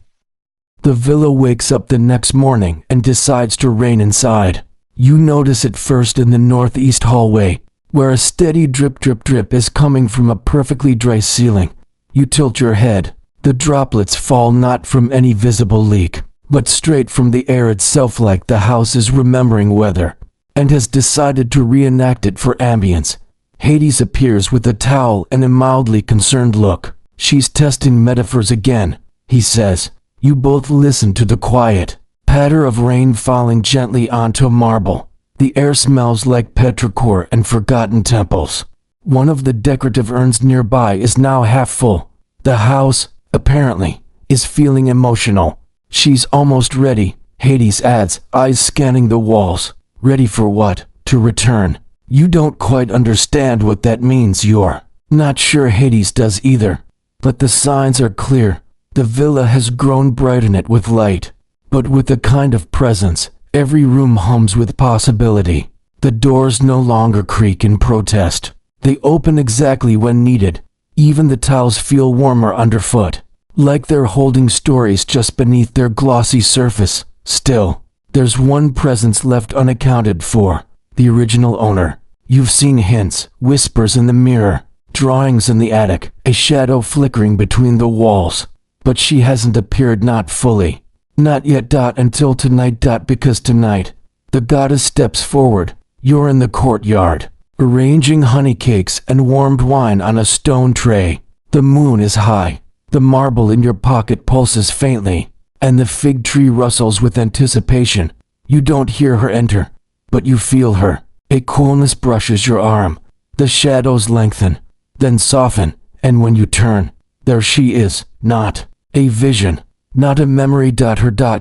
S2: The villa wakes up the next morning and decides to rain inside. You notice it first in the northeast hallway, where a steady drip drip drip is coming from a perfectly dry ceiling. You tilt your head. The droplets fall not from any visible leak, but straight from the air itself, like the house is remembering weather and has decided to reenact it for ambience. Hades appears with a towel and a mildly concerned look. She's testing metaphors again, he says. You both listen to the quiet patter of rain falling gently onto marble. The air smells like petrichor and forgotten temples. One of the decorative urns nearby is now half full. The house, apparently, is feeling emotional. She's almost ready, Hades adds, eyes scanning the walls. Ready for what? To return. You don't quite understand what that means. You're not sure Hades does either. But the signs are clear. The villa has grown bright in it with light, but with a kind of presence. Every room hums with possibility. The doors no longer creak in protest. They open exactly when needed. Even the tiles feel warmer underfoot, like they're holding stories just beneath their glossy surface. Still, there's one presence left unaccounted for, the original owner. You've seen hints, whispers in the mirror, drawings in the attic, a shadow flickering between the walls. But she hasn't appeared, not fully. Not yet. Until tonight. Because tonight, the goddess steps forward. You're in the courtyard, arranging honey cakes and warmed wine on a stone tray. The moon is high. The marble in your pocket pulses faintly, and the fig tree rustles with anticipation. You don't hear her enter, but you feel her. A coolness brushes your arm. The shadows lengthen, then soften, and when you turn, there she is, not a vision, not a memory.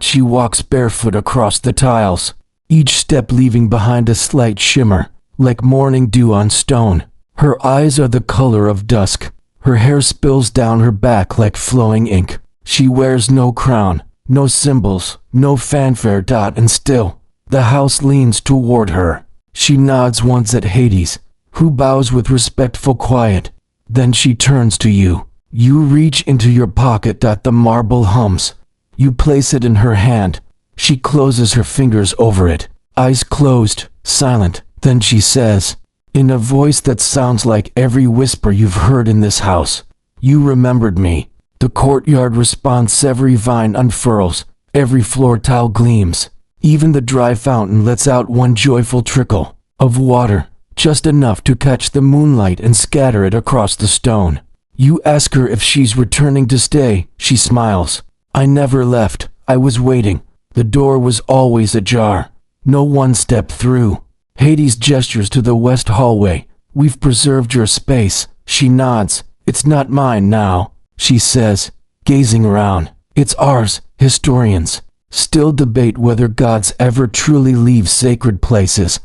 S2: She walks barefoot across the tiles, each step leaving behind a slight shimmer, like morning dew on stone. Her eyes are the color of dusk. Her hair spills down her back like flowing ink. She wears no crown, no symbols, no fanfare. And still, the house leans toward her. She nods once at Hades, who bows with respectful quiet. Then she turns to you. You reach into your pocket. The marble hums. You place it in her hand. She closes her fingers over it, eyes closed, silent. Then she says, in a voice that sounds like every whisper you've heard in this house. You remembered me. The courtyard responds, every vine unfurls, every floor tile gleams. Even the dry fountain lets out one joyful trickle of water, just enough to catch the moonlight and scatter it across the stone. You ask her if she's returning to stay. She smiles. I never left. I was waiting. The door was always ajar. No one stepped through. Hades gestures to the west hallway. We've preserved your space. She nods. It's not mine now, she says, gazing around. It's ours. Historians still debate whether gods ever truly leave sacred places,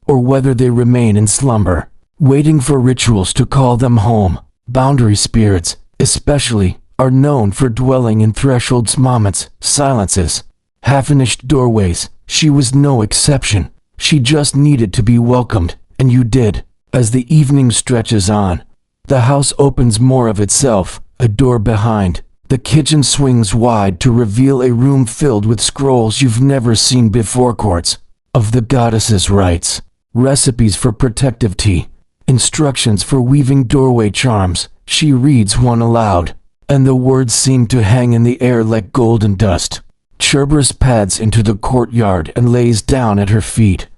S2: or whether they remain in slumber, waiting for rituals to call them home. Boundary spirits, especially, are known for dwelling in thresholds, moments, silences, half-finished doorways. She was no exception. She just needed to be welcomed, and you did. As the evening stretches on, the house opens more of itself, a door behind. The kitchen swings wide to reveal a room filled with scrolls you've never seen before, quartz of the goddess's rites, recipes for protective tea, instructions for weaving doorway charms. She reads one aloud, and the words seem to hang in the air like golden dust. Cerberus pads into the courtyard and lays down at her feet,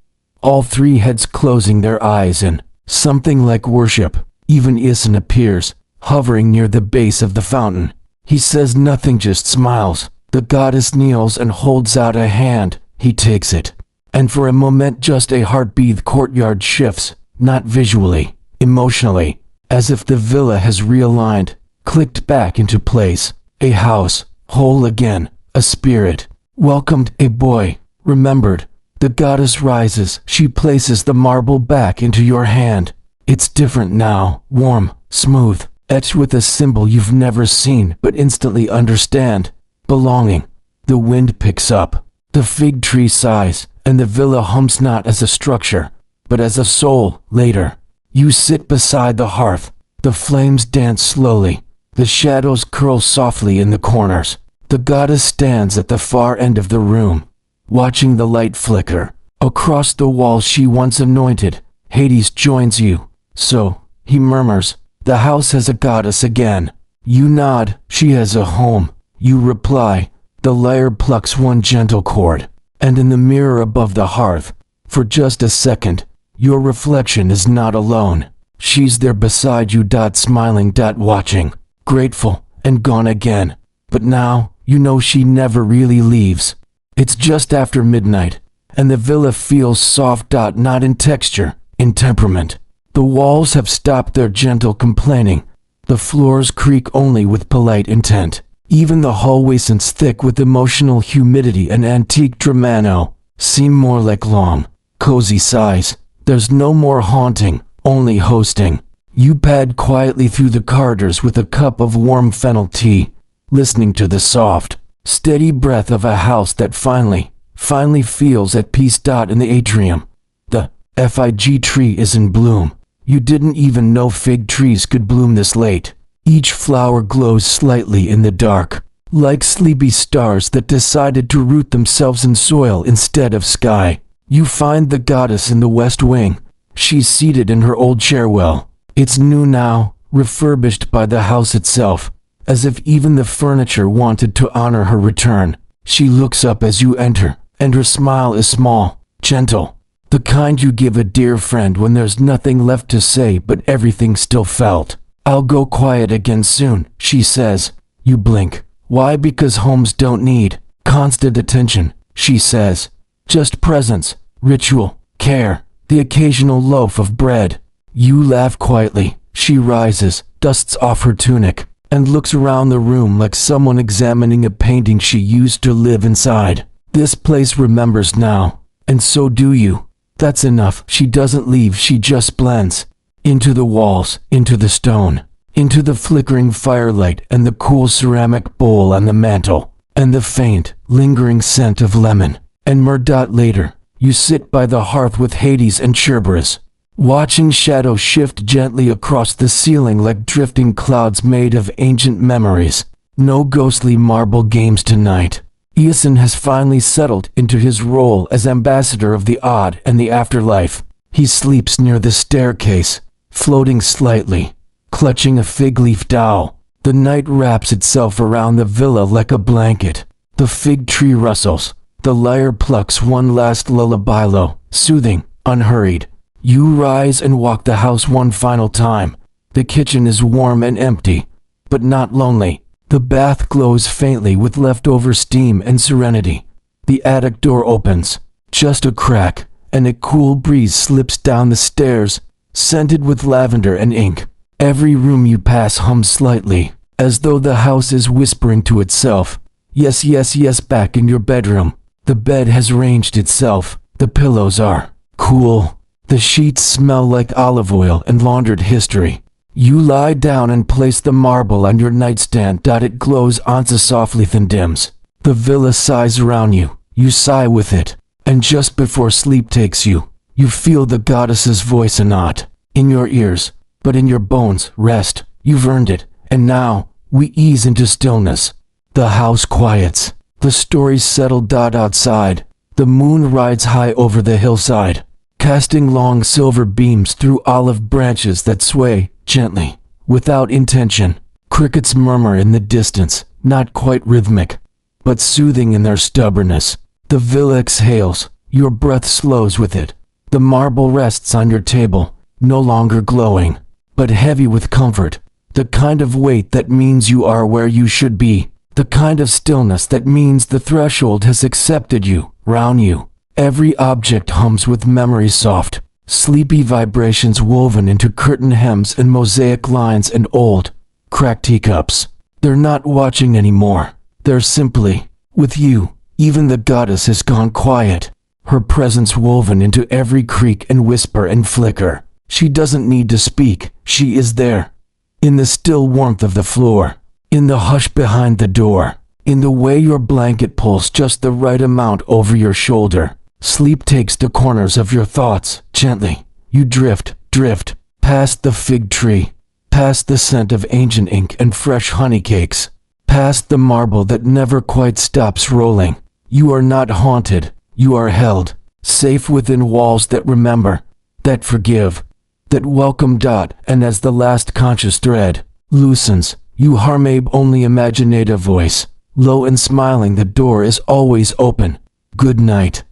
S2: all three heads closing their eyes in something like worship. Even Isin appears, hovering near the base of the fountain. He says nothing, just smiles. The goddess kneels and holds out a hand. He takes it, and for a moment just a heartbeat. The courtyard shifts, not visually, emotionally, as if the villa has realigned, clicked back into place. A house, whole again, a spirit, welcomed, a boy, remembered. The goddess rises. She places the marble back into your hand. It's different now, warm, smooth, etched with a symbol you've never seen but instantly understand. Belonging. The wind picks up. The fig tree sighs, and the villa hums, not as a structure, but as a soul. Later, you sit beside the hearth. The flames dance slowly. The shadows curl softly in the corners. The goddess stands at the far end of the room, watching the light flicker across the wall she once anointed. Hades joins you. So, he murmurs, the house has a goddess again. You nod. She has a home. You reply. The lyre plucks one gentle chord, and in the mirror above the hearth, for just a second, your reflection is not alone. She's there beside you, smiling, watching, grateful, and gone again. But now, you know she never really leaves. It's just after midnight, and the villa feels soft, not in texture, in temperament. The walls have stopped their gentle complaining. The floors creak only with polite intent. Even the hallway, since thick with emotional humidity and antique dramano, seem more like long, cozy sighs. There's no more haunting, only hosting. You pad quietly through the corridors with a cup of warm fennel tea, listening to the soft, steady breath of a house that finally feels at peace. In the atrium, the fig tree is in bloom. You didn't even know fig trees could bloom this late. Each flower glows slightly in the dark, like sleepy stars that decided to root themselves in soil instead of sky. You find the goddess in the west wing. She's seated in her old chairwell. It's new now, refurbished by the house itself, as if even the furniture wanted to honor her return. She looks up as you enter, and her smile is small, gentle. The kind you give a dear friend when there's nothing left to say but everything still felt. I'll go quiet again soon, she says. You blink. Why? Because homes don't need constant attention, she says. Just presence, ritual, care, the occasional loaf of bread. You laugh quietly. She rises, dusts off her tunic, and looks around the room like someone examining a painting she used to live inside. This place remembers now, and so do you. That's enough. She doesn't leave, she just blends into the walls, into the stone, into the flickering firelight and the cool ceramic bowl on the mantel, and the faint, lingering scent of lemon and myrrh. Later, you sit by the hearth with Hades and Cerberus, watching shadows shift gently across the ceiling like drifting clouds made of ancient memories. No ghostly marble games tonight. Isin has finally settled into his role as ambassador of the odd and the afterlife. He sleeps near the staircase, floating slightly, clutching a fig leaf dowel. The night wraps itself around the villa like a blanket. The fig tree rustles. The lyre plucks one last lullaby low, soothing, unhurried. You rise and walk the house one final time. The kitchen is warm and empty, but not lonely. The bath glows faintly with leftover steam and serenity. The attic door opens, just a crack, and a cool breeze slips down the stairs, scented with lavender and ink. Every room you pass hums slightly, as though the house is whispering to itself. Yes, yes, yes. Back in your bedroom, the bed has arranged itself. The pillows are cool. The sheets smell like olive oil and laundered history. You lie down and place the marble on your nightstand. It glows onto softly thin dims. The villa sighs around you. You sigh with it. And just before sleep takes you, you feel the goddess's voice not in your ears, but in your bones. Rest. You've earned it. And now, we ease into stillness. The house quiets. The stories settle. Outside, the moon rides high over the hillside, casting long silver beams through olive branches that sway gently, without intention. Crickets murmur in the distance, not quite rhythmic, but soothing in their stubbornness. The villa exhales, your breath slows with it. The marble rests on your table, no longer glowing, but heavy with comfort. The kind of weight that means you are where you should be. The kind of stillness that means the threshold has accepted you, round you. Every object hums with memory's soft, sleepy vibrations woven into curtain hems and mosaic lines and old, cracked teacups. They're not watching anymore. They're simply with you. Even the goddess has gone quiet, her presence woven into every creak and whisper and flicker. She doesn't need to speak. She is there. In the still warmth of the floor, in the hush behind the door, in the way your blanket pulls just the right amount over your shoulder. Sleep takes the corners of your thoughts, gently. You drift, past the fig tree, past the scent of ancient ink and fresh honey cakes, past the marble that never quite stops rolling. You are not haunted, you are held, safe within walls that remember, that forgive, that welcome. And as the last conscious thread loosens, you harmabe only imaginative voice, low and smiling. The door is always open. Good night.